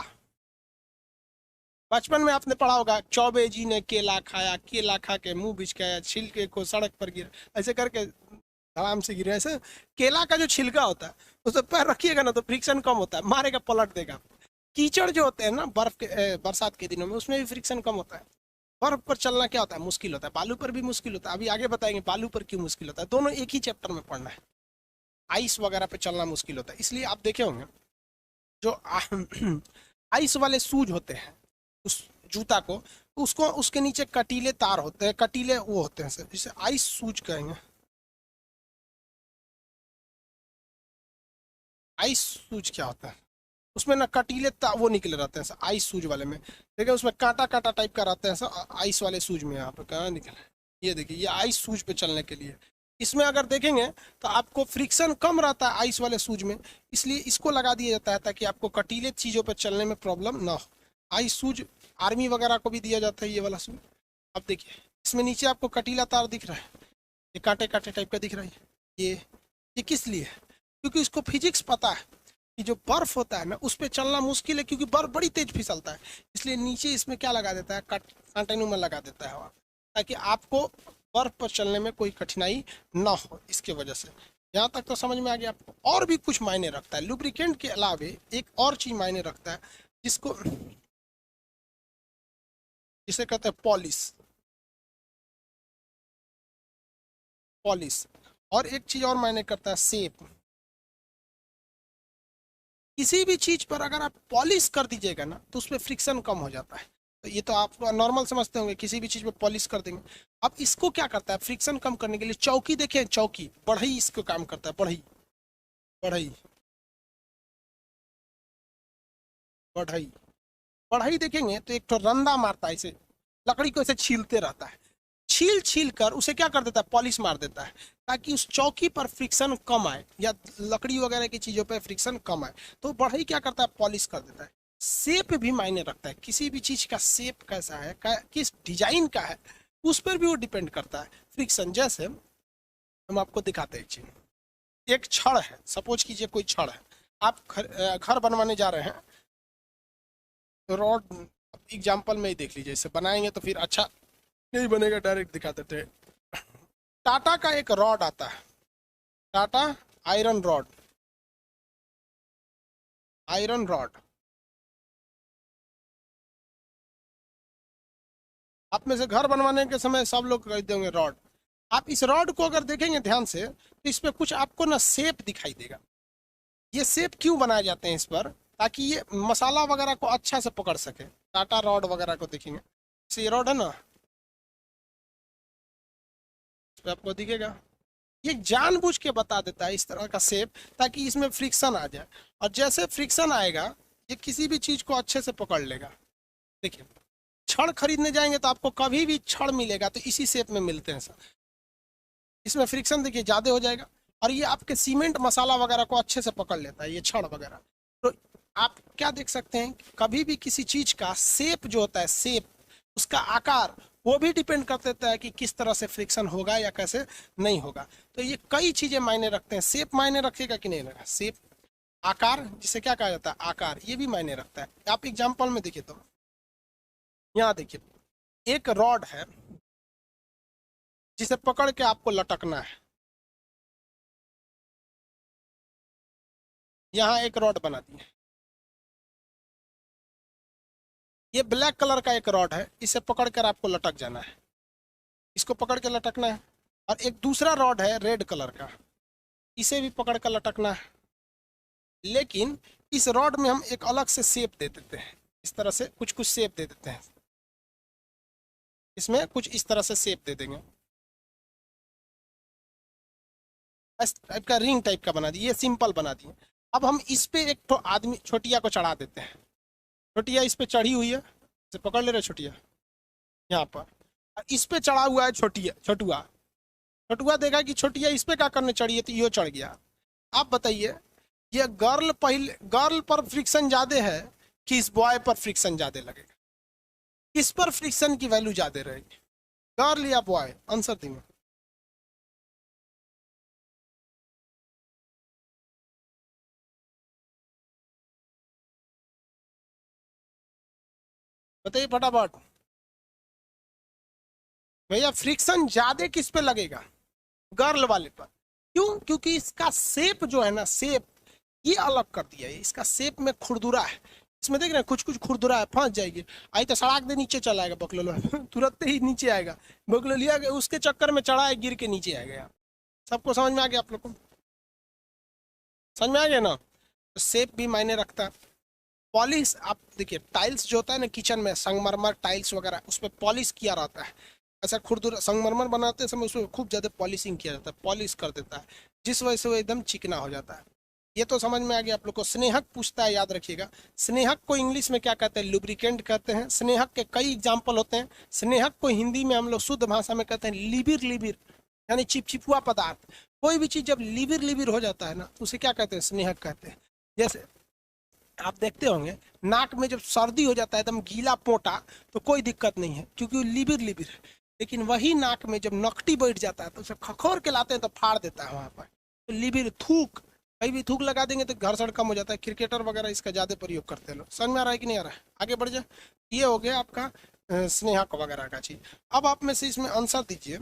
बचपन में आपने पढ़ा होगा, चौबे जी ने केला खाया, केला खा के मुंह बिचकाया, छिलके को सड़क पर गिर, ऐसे करके आराम से गिरे। ऐसे केला का जो छिलका होता है उस पर पैर रखिएगा ना तो फ्रिक्शन कम होता है, मारेगा पलट देगा। कीचड़ जो होते हैं ना बर्फ के बरसात के दिनों में, उसमें भी फ्रिक्शन कम होता है। बर्फ पर चलना क्या होता है, मुश्किल होता है, बालू पर भी मुश्किल होता है, अभी आगे बताएंगे बालू पर क्यों मुश्किल होता है, दोनों एक ही चैप्टर में पढ़ना है। आइस वगैरह पे चलना मुश्किल होता है, इसलिए आप देखे होंगे जो आइस वाले शूज होते हैं उस जूता को, उसको उसके नीचे कटीले तार होते हैं, कटीले वो होते हैं सर, जिसे आइस शूज कहेंगे। आइस शूज क्या होता है, उसमें ना कटीले वो निकले रहते हैं सर, आइस शूज वाले में देखिए, उसमें कांटा कांटा टाइप का रहते हैं सर, आइस वाले शूज में। यहाँ पे कहाँ निकले, ये देखिए, ये आइस शूज पे चलने के लिए। इसमें अगर देखेंगे तो आपको फ्रिक्शन कम रहता है आइस वाले शूज में, इसलिए इसको लगा दिया जाता है ताकि आपको कटीले चीज़ों पर चलने में प्रॉब्लम ना हो। आइस शूज आर्मी वगैरह को भी दिया जाता है ये वाला शूज। अब देखिए इसमें नीचे आपको कटीला तार दिख रहा है, ये कांटे कांटे टाइप का दिख रहा है, ये किस लिए है, क्योंकि इसको फिजिक्स पता है कि जो बर्फ होता है ना उस पर चलना मुश्किल है, क्योंकि बर्फ बड़ी तेज फिसलता है, इसलिए नीचे इसमें क्या लगा देता है, कांटेनू में लगा देता है हवा, ताकि आपको बर्फ पर चलने में कोई कठिनाई ना हो, इसके वजह से। यहाँ तक तो समझ में आ गया आपको। और भी कुछ मायने रखता है लुब्रिकेंट के अलावे, एक और चीज मायने रखता है जिसको जिसे कहते हैं पॉलिश, पॉलिश। और एक चीज और मायने करता है शेप। किसी भी चीज पर अगर आप पॉलिश कर दीजिएगा ना तो उसमें फ्रिक्शन कम हो जाता है। तो ये तो आप नॉर्मल समझते होंगे, किसी भी चीज पे पॉलिश कर देंगे। अब इसको क्या करता है फ्रिक्शन कम करने के लिए, चौकी देखें, चौकी, बढ़ई इसको काम करता है, बढ़ई, बढ़ई, बढ़ई, बढ़ई देखेंगे तो एक तो रंदा मारता है, इसे लकड़ी को ऐसे छीलते रहता है, छील छील कर उसे क्या कर देता है, पॉलिश मार देता है, ताकि उस चौकी पर फ्रिक्शन कम आए या लकड़ी वगैरह की चीज़ों पर फ्रिक्शन कम आए। तो बढ़ई क्या करता है, पॉलिश कर देता है। शेप भी मायने रखता है, किसी भी चीज़ का शेप कैसा है, किस डिजाइन का है, उस पर भी वो डिपेंड करता है फ्रिक्शन। जैसे हम आपको दिखाते हैं चीज, एक छड़ है, सपोज कीजिए कोई छड़ है, आप घर बनवाने जा रहे हैं, रॉड एग्जाम्पल में ही देख लीजिए, इसे बनाएंगे तो फिर अच्छा नहीं बनेगा, डायरेक्ट दिखा देते हैं। टाटा का एक रॉड आता है, Tata iron rod, iron rod, आप में से घर बनवाने के समय सब लोग खरीदते होंगे रॉड। आप इस रॉड को अगर देखेंगे ध्यान से तो इस पर कुछ आपको ना शेप दिखाई देगा। ये शेप क्यों बनाए जाते हैं इस पर, ताकि ये मसाला वगैरह को अच्छा से पकड़ सके। टाटा रॉड वगैरह को देखेंगे, ये रॉड है ना, इस पे आपको दिखेगा, ये जानबूझ के बता देता है इस तरह का शेप, ताकि इसमें फ्रिक्शन आ जाए, और जैसे फ्रिक्शन आएगा ये किसी भी चीज को अच्छे से पकड़ लेगा। देखिए छड़ खरीदने जाएंगे तो आपको कभी भी छड़ मिलेगा तो इसी शेप में मिलते हैं सर, इसमें फ्रिक्शन देखिए ज़्यादा हो जाएगा, और ये आपके सीमेंट मसाला वगैरह को अच्छे से पकड़ लेता है, ये छड़ वगैरह। तो आप क्या देख सकते हैं, कभी भी किसी चीज का शेप जो होता है, शेप, उसका आकार, वो भी डिपेंड कर देता है कि किस तरह से फ्रिक्शन होगा या कैसे नहीं होगा। तो ये कई चीजें मायने रखते हैं। शेप मायने रखेगा कि नहीं रखेगा, शेप, आकार, जिसे क्या कहा जाता है आकार, ये भी मायने रखता है। आप एग्जाम्पल में देखिए, तो यहाँ देखिए एक रॉड है जिसे पकड़ के आपको लटकना है। यहाँ एक रॉड बना दी है, ये ब्लैक कलर का एक रॉड है, इसे पकड़ कर आपको लटक जाना है, इसको पकड़ के लटकना है। और एक दूसरा रॉड है रेड कलर का, इसे भी पकड़ कर लटकना है। लेकिन इस रॉड में हम एक अलग से शेप दे देते हैं, इस तरह से कुछ कुछ शेप दे देते हैं, इसमें कुछ इस तरह से शेप दे देंगे, इस टाइप का रिंग टाइप का बना दिए, ये सिंपल बना दिए। अब हम इस पे एक तो आदमी छोटिया को चढ़ा देते हैं, छोटिया इस पे चढ़ी हुई है, इसे पकड़ ले रहे छोटिया यहाँ पर, और इस पे चढ़ा हुआ है छोटिया, छोटुआ। छोटुआ देखा कि छोटिया इस पे क्या करने चढ़ी है, तो ये चढ़ गया। आप बताइए, ये गर्ल पर फ्रिक्शन ज्यादा है कि इस बॉय पर फ्रिक्शन ज्यादा लगेगा, किस पर फ्रिक्शन की वैल्यू ज्यादा रहेगी, गर्ल या बॉय? आंसर देंगे। बताइए फटाफट भैया, फ्रिक्शन ज्यादा किस पे लगेगा, गर्ल वाले पर। क्यों? क्योंकि इसका शेप जो है ना, शेप ये अलग कर दिया है, इसका शेप में खुरदुरा है, इसमें देख रहे हैं कुछ कुछ खुरदुरा है, फंस जाएगी। आई तो सड़क दे नीचे चला आएगा बकलोलो तुरंत ही नीचे आएगा, बकलोलिया उसके चक्कर में चढ़ा है, गिर के नीचे आ गया। सबको समझ में आ गया? आप लोग को समझ में आ गया ना? तो शेप भी मायने रखता है। पॉलिश, आप देखिए टाइल्स जो होता है ना किचन में, संगमरमर टाइल्स वगैरह, उस पर पॉलिश किया रहता है। ऐसा खुरदुरा संगमरमर बनाते समय उसमें खूब ज़्यादा पॉलिशिंग किया जाता है, पॉलिश कर देता है, जिस वजह से वो एकदम चिकना हो जाता है। ये तो समझ में आ गया आप लोग को। स्नेहक पूछता है, याद रखिएगा, स्नेहक को इंग्लिश में क्या कहते हैं? लुब्रिकेंट कहते हैं। स्नेहक के कई एग्जाम्पल होते हैं। स्नेहक को हिंदी में हम लोग शुद्ध भाषा में कहते हैं लिबिर, लिबिर यानी चिपचिपुआ पदार्थ। कोई भी चीज़ जब लिबिर लिबिर हो जाता है ना, तो उसे क्या कहते हैं? स्नेहक कहते हैं। जैसे आप देखते होंगे नाक में जब सर्दी हो जाता है एकदम गीला पोटा, तो कोई दिक्कत नहीं है क्योंकि वो लिबिर लिबिर है। लेकिन वही नाक में जब नकटी बैठ जाता है तो उसे खखोर के लाते हैं तो फाड़ देता है वहाँ पर, तो लिबिर। थूक, कहीं भी थूक लगा देंगे तो घर्षण कम हो जाता है। क्रिकेटर वगैरह इसका ज़्यादा प्रयोग करते हैं लोग। समझ में आ रहा है कि नहीं आ रहा है? आगे बढ़ जाए। ये हो गया आपका स्नेहक वगैरह का चीज़। अब आप में से इसमें आंसर दीजिए,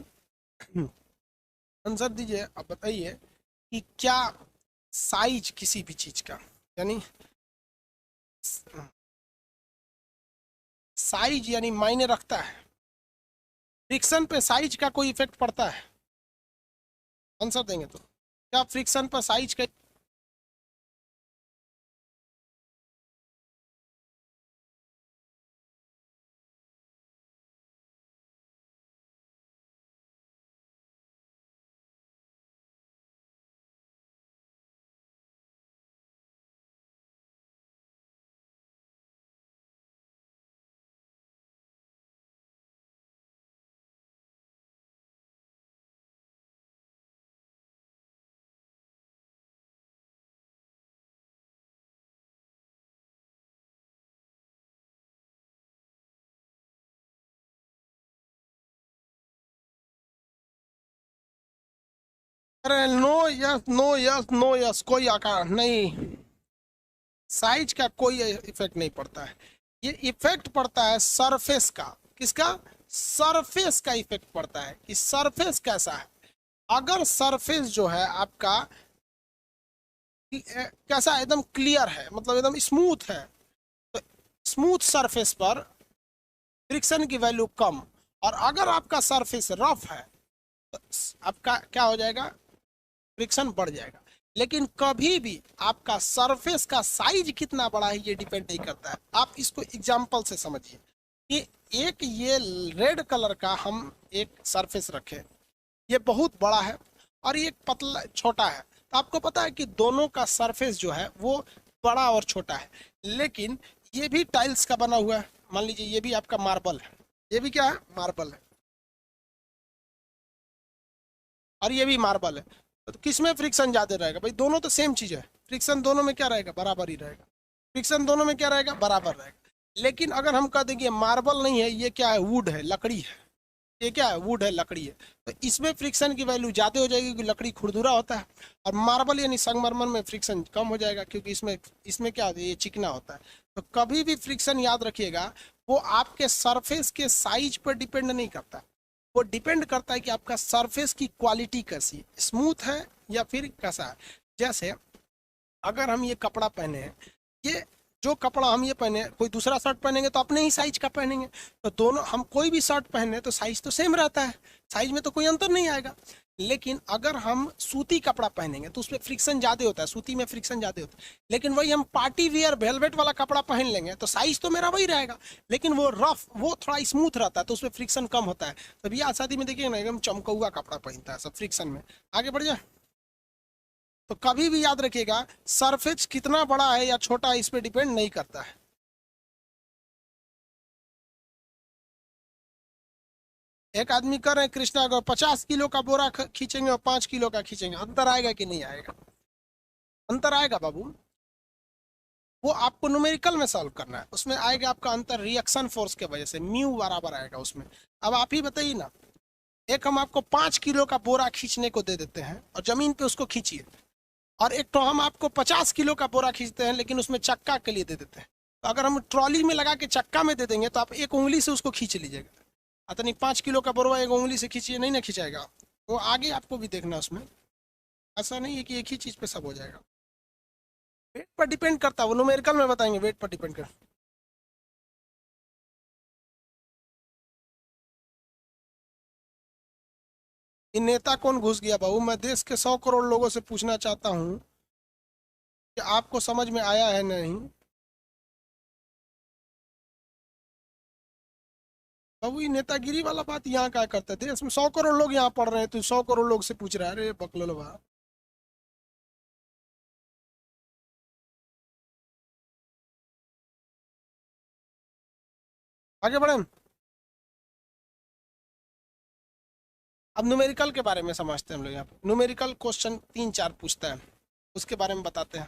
आंसर दीजिए। अब बताइए कि क्या साइज किसी भी चीज़ का, यानी साइज यानी मायने रखता है? फ्रिक्शन पे साइज का कोई इफेक्ट पड़ता है? आंसर देंगे तो क्या फ्रिक्शन पर साइज का? अरे no yes, no yes, no yes, कोई आकार नहीं, साइज का कोई इफेक्ट नहीं पड़ता है। ये इफेक्ट पड़ता है सरफेस का। किसका? सरफेस का इफेक्ट पड़ता है कि सरफेस कैसा है। अगर सरफेस जो है आपका कैसा, एकदम क्लियर है, मतलब एकदम स्मूथ है, तो स्मूथ सरफेस पर फ्रिक्शन की वैल्यू कम। और अगर आपका सरफेस रफ है तो आपका क्या हो जाएगा? फ्रिक्शन बढ़ जाएगा। लेकिन कभी भी आपका सरफेस का साइज कितना बड़ा है ये डिपेंड नहीं करता है। आप इसको एग्जांपल से समझिए कि एक ये रेड कलर का हम एक सरफेस रखें, ये बहुत बड़ा है और ये पतला छोटा है, तो आपको पता है कि दोनों का सरफेस जो है वो बड़ा और छोटा है। लेकिन ये भी टाइल्स का बना हुआ है, मान लीजिए ये भी आपका मार्बल है, ये भी क्या है? मार्बल है, और ये भी मार्बल है। तो किस में फ्रिक्शन ज़्यादा रहेगा भाई? दोनों तो सेम चीज़ है, फ्रिक्शन दोनों में क्या रहेगा? बराबर ही रहेगा। फ्रिक्शन दोनों में क्या रहेगा? बराबर रहेगा। लेकिन अगर हम कह दें कि ये मार्बल नहीं है, ये क्या है? वुड है, लकड़ी है। ये क्या है? वुड है, लकड़ी है। तो इसमें फ्रिक्शन की वैल्यू ज़्यादा हो जाएगी क्योंकि लकड़ी खुरदुरा होता है, और मार्बल यानी संगमरमर में फ्रिक्शन कम हो जाएगा क्योंकि इसमें इसमें क्या होता है? ये चिकना होता है। तो कभी भी फ्रिक्शन याद रखिएगा, वो आपके सरफेस के साइज पर डिपेंड नहीं करता, वो डिपेंड करता है कि आपका सरफेस की क्वालिटी कैसी है, स्मूथ है या फिर कैसा है। जैसे अगर हम ये कपड़ा पहने हैं, ये जो कपड़ा हम ये पहने, कोई दूसरा शर्ट पहनेंगे तो अपने ही साइज का पहनेंगे। तो दोनों, हम कोई भी शर्ट पहने तो साइज तो सेम रहता है, साइज में तो कोई अंतर नहीं आएगा। लेकिन अगर हम सूती कपड़ा पहनेंगे तो उसमें फ्रिक्शन ज़्यादा होता है, सूती में फ्रिक्शन ज़्यादा होता है। लेकिन वही हम पार्टी वियर वेलवेट वाला कपड़ा पहन लेंगे तो साइज तो मेरा वही रहेगा, लेकिन वो रफ, वो थोड़ा स्मूथ रहता है तो उसमें फ्रिक्शन कम होता है। तो बियाह शादी में देखिए ना, एकदम चमकौआ कपड़ा पहनता है सब फ्रिक्शन में। आगे बढ़ जाए। तो कभी भी याद रखिएगा, सरफेस कितना बड़ा है या छोटा है इस पे डिपेंड नहीं करता है। एक आदमी कर रहे हैं कृष्णा को 50 किलो का बोरा खींचेंगे और 5 किलो का खींचेंगे, अंतर आएगा कि नहीं आएगा? अंतर आएगा बाबू। वो आपको न्यूमेरिकल में सॉल्व करना है, उसमें आएगा आपका अंतर रिएक्शन फोर्स के वजह से, म्यू बराबर आएगा उसमें। अब आप ही बताइए ना, एक हम आपको 5 किलो का बोरा खींचने को दे देते हैं और जमीन पे उसको खींचिए, और एक तो हम आपको 50 किलो का बोरा खींचते हैं लेकिन उसमें चक्का के लिए दे देते हैं। तो अगर हम ट्रॉली में लगा के चक्का में दे देंगे तो आप एक उंगली से उसको खींच लीजिएगा, अतनी 5 किलो का बोरवा एक उंगली से खींचिए, नहीं ना खिंचाएगा। वो आगे आपको भी देखना उसमें, ऐसा नहीं है कि एक ही चीज़ पे सब हो जाएगा। वेट पर डिपेंड करता है, वो न्यूमेरिकल में बताएंगे, वेट पर डिपेंड कर। ये नेता कौन घुस गया बाबू? मैं देश के 100 करोड़ लोगों से पूछना चाहता हूँ कि आपको समझ में आया है नहीं? बाबू ये नेतागिरी वाला बात यहाँ क्या करता है? देश में 100 करोड़ लोग यहाँ पढ़ रहे हैं, तू 100 करोड़ लोग से पूछ रहा है? अरे बकलोल बा। आगे बढ़े। अब न्यूमेरिकल के बारे में समझते हैं हम लोग। यहाँ पे न्यूमेरिकल क्वेश्चन 3-4 पूछता है, उसके बारे में बताते हैं।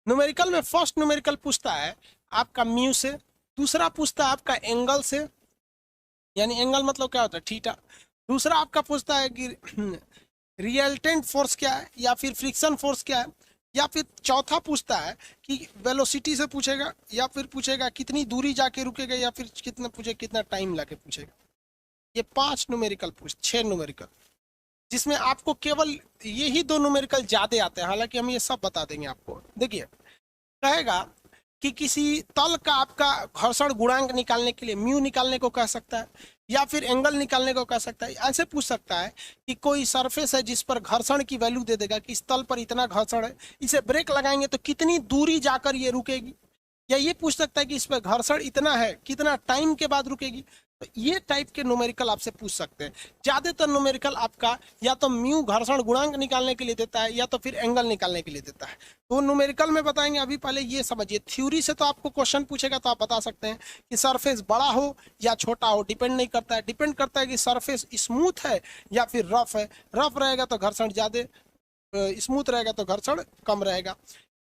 न्यूमेरिकल में फर्स्ट न्यूमेरिकल पूछता है आपका म्यू से, दूसरा पूछता है आपका एंगल से, यानी एंगल मतलब क्या होता है? थीटा। दूसरा आपका पूछता है कि रियल्टेंट फोर्स क्या है या फिर फ्रिक्शन फोर्स क्या है, या फिर चौथा पूछता है कि वेलोसिटी से पूछेगा, या फिर पूछेगा कितनी दूरी जाके रुकेगा, या फिर कितना पूछे कितना टाइम लाके पूछेगा। ये 5 न्यूमेरिकल 6 न्यूमेरिकल, जिसमें आपको केवल यही 2 न्यूमेरिकल ज्यादा आते हैं, हालांकि हम ये सब बता देंगे आपको। देखिए, कहेगा कि किसी तल का आपका घर्षण गुणांक निकालने के लिए म्यू निकालने को कह सकता है, या फिर एंगल निकालने को कह सकता है। ऐसे पूछ सकता है कि कोई सरफेस है जिस पर घर्षण की वैल्यू दे देगा कि इस तल पर इतना घर्षण है, इसे ब्रेक लगाएंगे तो कितनी दूरी जाकर ये रुकेगी। या ये पूछ सकता है कि इस पर घर्षण इतना है, कितना टाइम के बाद रुकेगी। तो ये टाइप के न्यूमेरिकल आपसे पूछ सकते हैं। ज्यादातर न्यूमेरिकल आपका या तो म्यू घर्षण गुणांक निकालने के लिए देता है, या तो फिर एंगल निकालने के लिए देता है। तो न्यूमेरिकल में बताएंगे। अभी पहले ये समझिए, थ्योरी से तो आपको क्वेश्चन पूछेगा तो आप बता सकते हैं कि सरफेस बड़ा हो या छोटा हो, डिपेंड नहीं करता है। डिपेंड करता है कि सरफेस स्मूथ है या फिर रफ है। रफ रहेगा तो घर्षण ज्यादा, स्मूथ रहेगा तो घर्षण कम रहेगा।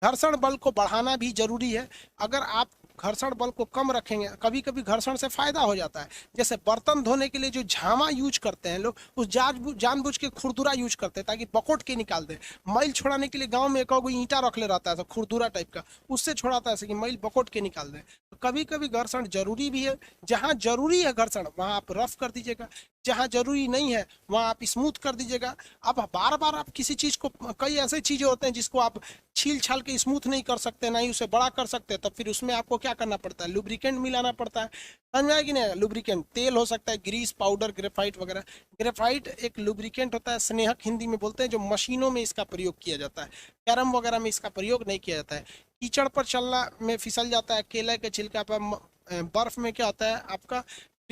घर्षण बल को बढ़ाना भी जरूरी है। अगर आप घर्षण बल को कम रखेंगे, कभी कभी घर्षण से फायदा हो जाता है। जैसे बर्तन धोने के लिए जो झामा यूज करते हैं लोग, उस जानबूझ के खुरदुरा यूज करते हैं ताकि बकोट के निकाल दे। मैल छोड़ाने के लिए गांव में एक ईंटा रख ले रहता है तो खुरदुरा टाइप का, उससे छोड़ाता है कि मैल बकोट के निकाल दे। तो कभी कभी घर्षण जरूरी भी है। जहाँ जरूरी है घर्षण वहाँ आप रफ कर दीजिएगा, जहाँ जरूरी नहीं है वहाँ आप स्मूथ कर दीजिएगा। अब बार बार आप किसी चीज को, कई ऐसे चीजें होते हैं जिसको आप छील छाल के स्मूथ नहीं कर सकते, ना ही उसे बड़ा कर सकते, तो फिर उसमें आपको क्या करना पड़ता है? लुब्रिकेंट मिलाना पड़ता है। समझ में आया कि नहीं? लुब्रिकेंट तेल हो सकता है, ग्रीस पाउडर, ग्रेफाइट वगैरह। ग्रेफाइट एक लुब्रिकेंट होता है, स्नेहक हिंदी में बोलते हैं, जो मशीनों में इसका प्रयोग किया जाता है। कैरम वगैरह में इसका प्रयोग नहीं किया जाता है। कीचड़ पर चलना में फिसल जाता है, केले के छिलका पर, बर्फ में क्या होता है आपका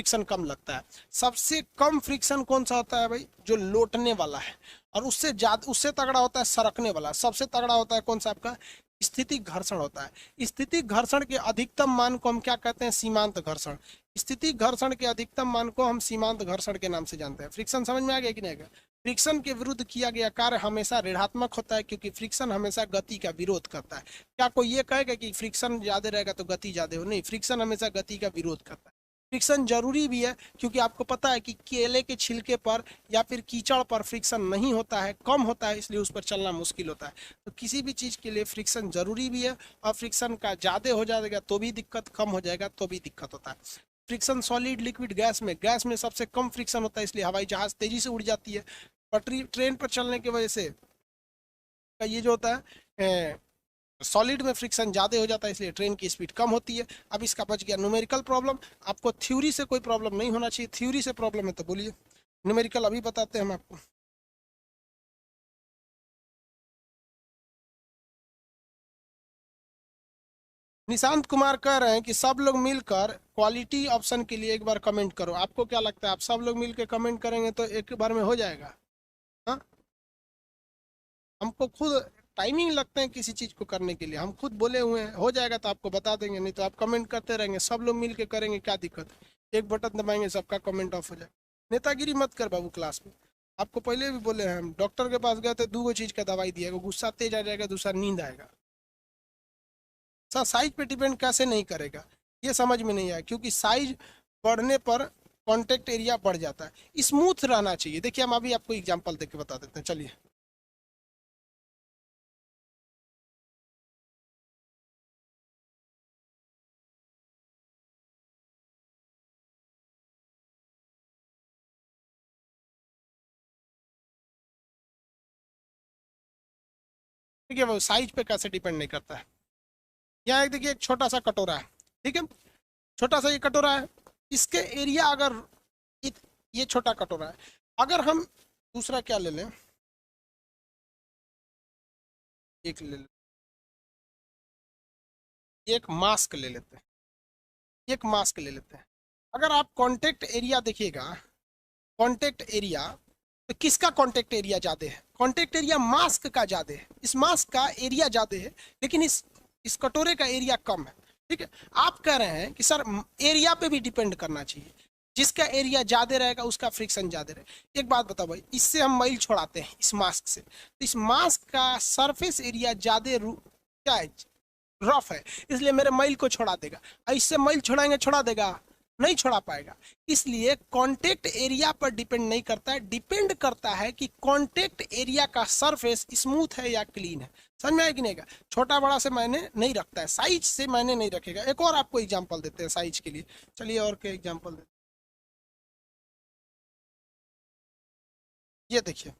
फ्रिक्शन कम लगता है। सबसे कम फ्रिक्शन कौन सा होता है भाई? जो लौटने वाला है। और उससे ज्यादा, उससे तगड़ा होता है सरकने वाला। सबसे तगड़ा होता है कौन सा आपका? स्थितिक घर्षण होता है। स्थितिक घर्षण के अधिकतम मान को हम क्या कहते हैं? सीमांत घर्षण। स्थितिक घर्षण के अधिकतम मान को हम सीमांत घर्षण के नाम से जानते हैं। फ्रिक्शन समझ में आ गया कि नहीं? फ्रिक्शन के विरुद्ध किया गया कार्य हमेशा ऋणात्मक होता है, क्योंकि फ्रिक्शन हमेशा गति का विरोध करता है। क्या कोई ये कहेगा कि फ्रिक्शन ज्यादा रहेगा तो गति ज्यादा हो? नहीं, फ्रिक्शन हमेशा गति का विरोध करता है। फ्रिक्शन जरूरी भी है, क्योंकि आपको पता है कि केले के छिलके पर या फिर कीचड़ पर फ्रिक्शन नहीं होता है, कम होता है, इसलिए उस पर चलना मुश्किल होता है। तो किसी भी चीज़ के लिए फ्रिक्शन जरूरी भी है, और फ्रिक्शन का ज़्यादा हो जाएगा तो भी दिक्कत, कम हो जाएगा तो भी दिक्कत होता है। फ्रिक्शन सॉलिड, लिक्विड, गैस में सबसे कम फ्रिक्शन होता है, इसलिए हवाई जहाज तेजी से उड़ जाती है। पटरी ट्रेन पर चलने की वजह से ये जो होता है सॉलिड में फ्रिक्शन ज़्यादा हो जाता है, इसलिए ट्रेन की स्पीड कम होती है। अब इसका बच गया न्यूमेरिकल प्रॉब्लम। आपको थ्योरी से कोई प्रॉब्लम नहीं होना चाहिए। थ्योरी से प्रॉब्लम है तो बोलिए, न्यूमेरिकल अभी बताते हैं हम आपको। निशांत कुमार कह रहे हैं कि सब लोग मिलकर क्वालिटी ऑप्शन के लिए एक बार कमेंट करो। आपको क्या लगता है, आप सब लोग मिलकर कमेंट करेंगे तो एक बार में हो जाएगा? हाँ, हमको खुद टाइमिंग लगते हैं किसी चीज़ को करने के लिए। हम खुद बोले हुए हैं हो जाएगा तो आपको बता देंगे, नहीं तो आप कमेंट करते रहेंगे। सब लोग मिल के करेंगे, क्या दिक्कत है? एक बटन दबाएंगे सबका कमेंट ऑफ हो जाए। नेतागिरी मत कर बाबू क्लास में। आपको पहले भी बोले हैं, हम डॉक्टर के पास गए थे, 2 चीज़ का दवाई दिया, गुस्सा तेज आ जाएगा, दूसरा नींद आएगा। सर साइज पे डिपेंड कैसे नहीं करेगा, ये समझ में नहीं आया, क्योंकि साइज बढ़ने पर कॉन्टेक्ट एरिया बढ़ जाता है। स्मूथ रहना चाहिए। देखिए हम अभी आपको एग्जाम्पल देके बता देते हैं, चलिए। देखिए वो साइज पे कैसे डिपेंड नहीं करता है। यहाँ एक देखिए, एक छोटा सा कटोरा है, ठीक है, छोटा सा ये कटोरा है। इसके एरिया अगर ये छोटा कटोरा है, अगर हम दूसरा क्या ले लें, एक ले लें, एक मास्क ले लेते हैं, एक मास्क ले लेते हैं। अगर आप कांटेक्ट एरिया देखिएगा, कांटेक्ट एरिया, तो किसका कांटेक्ट एरिया ज़्यादा है? कांटेक्ट एरिया मास्क का ज़्यादा है। इस मास्क का एरिया ज़्यादा है, लेकिन इस कटोरे का एरिया कम है, ठीक है। आप कह रहे हैं कि सर एरिया पे भी डिपेंड करना चाहिए, जिसका एरिया ज़्यादा रहेगा उसका फ्रिक्शन ज़्यादा रहेगा। एक बात बताओ भाई, इससे हम मैल छोड़ाते हैं इस मास्क से, तो इस मास्क का सरफेस एरिया ज़्यादा क्या है? रफ है, इसलिए मेरे मैल को छोड़ा देगा। इससे मैल छोड़ाएंगे, छोड़ा देगा? नहीं छोड़ा पाएगा। इसलिए कांटेक्ट एरिया पर डिपेंड नहीं करता है, डिपेंड करता है कि कांटेक्ट एरिया का सरफेस स्मूथ है या क्लीन है। समझ में आया कि नहीं? का छोटा बड़ा से मायने नहीं रखता है, साइज से मायने नहीं रखेगा। एक और आपको एग्जांपल देते हैं साइज के लिए, चलिए और क्या एग्जांपल देते हैं। ये देखिए,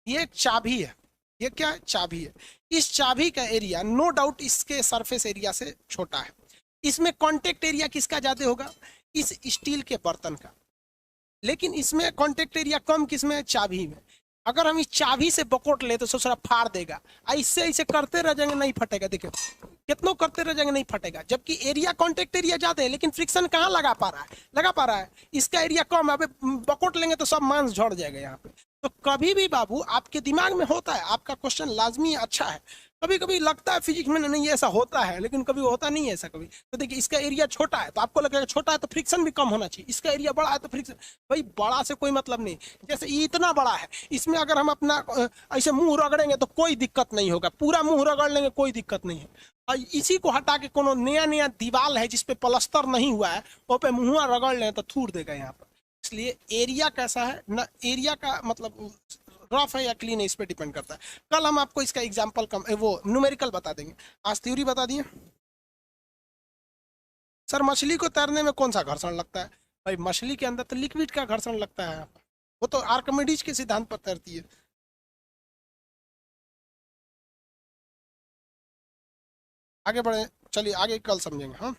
ये एक चाबी है, ये क्या है? चाबी है। इस चाबी का एरिया नो डाउट इसके सरफेस एरिया से छोटा है। इसमें कांटेक्ट एरिया किसका ज्यादा होगा? इस स्टील के बर्तन का। लेकिन इसमें कांटेक्ट एरिया कम किसमें? चाबी में। अगर हम इस चाबी से बकोट ले तो ससुरा फाड़ देगा। इससे ऐसे करते रह जाएंगे, नहीं फटेगा। देखिए कितनों करते रह जाएंगे, नहीं फटेगा, जबकि एरिया कांटेक्ट एरिया ज्यादा है, लेकिन फ्रिक्शन कहाँ लगा पा रहा है? लगा पा रहा है, इसका एरिया कम है। अबे बकोट लेंगे तो सब मांस झड़ जाएगा यहाँ पे। तो कभी भी बाबू आपके दिमाग में होता है, आपका क्वेश्चन लाजमी अच्छा है। कभी कभी लगता है फिजिक्स में नहीं ऐसा होता है, लेकिन कभी होता नहीं है ऐसा कभी। तो देखिए इसका एरिया छोटा है तो आपको लगेगा छोटा है तो फ्रिक्शन भी कम होना चाहिए, इसका एरिया बड़ा है तो फ्रिक्शन। भाई बड़ा से कोई मतलब नहीं। जैसे ये इतना बड़ा है, इसमें अगर हम अपना ऐसे मुंह रगड़ेंगे तो कोई दिक्कत नहीं होगा, पूरा मुंह रगड़ लेंगे कोई दिक्कत नहीं है। और इसी को हटा के कोनो नया नया दीवार है जिसपे प्लस्तर नहीं हुआ है, वो पे मुंह रगड़ लें तो थूर देगा यहाँ पर। इसलिए एरिया कैसा है ना, एरिया का मतलब रफ है या क्लीन है, इस पे डिपेंड करता है। कल हम आपको इसका एग्जांपल वो न्यूमेरिकल बता देंगे, आज थ्योरी बता दिए। सर मछली को तैरने में कौन सा घर्षण लगता है? भाई मछली के अंदर तो लिक्विड का घर्षण लगता है, वो तो आर्किमिडीज के सिद्धांत पर तैरती है। आगे बढ़े, चलिए आगे कल समझेंगे। हाँ।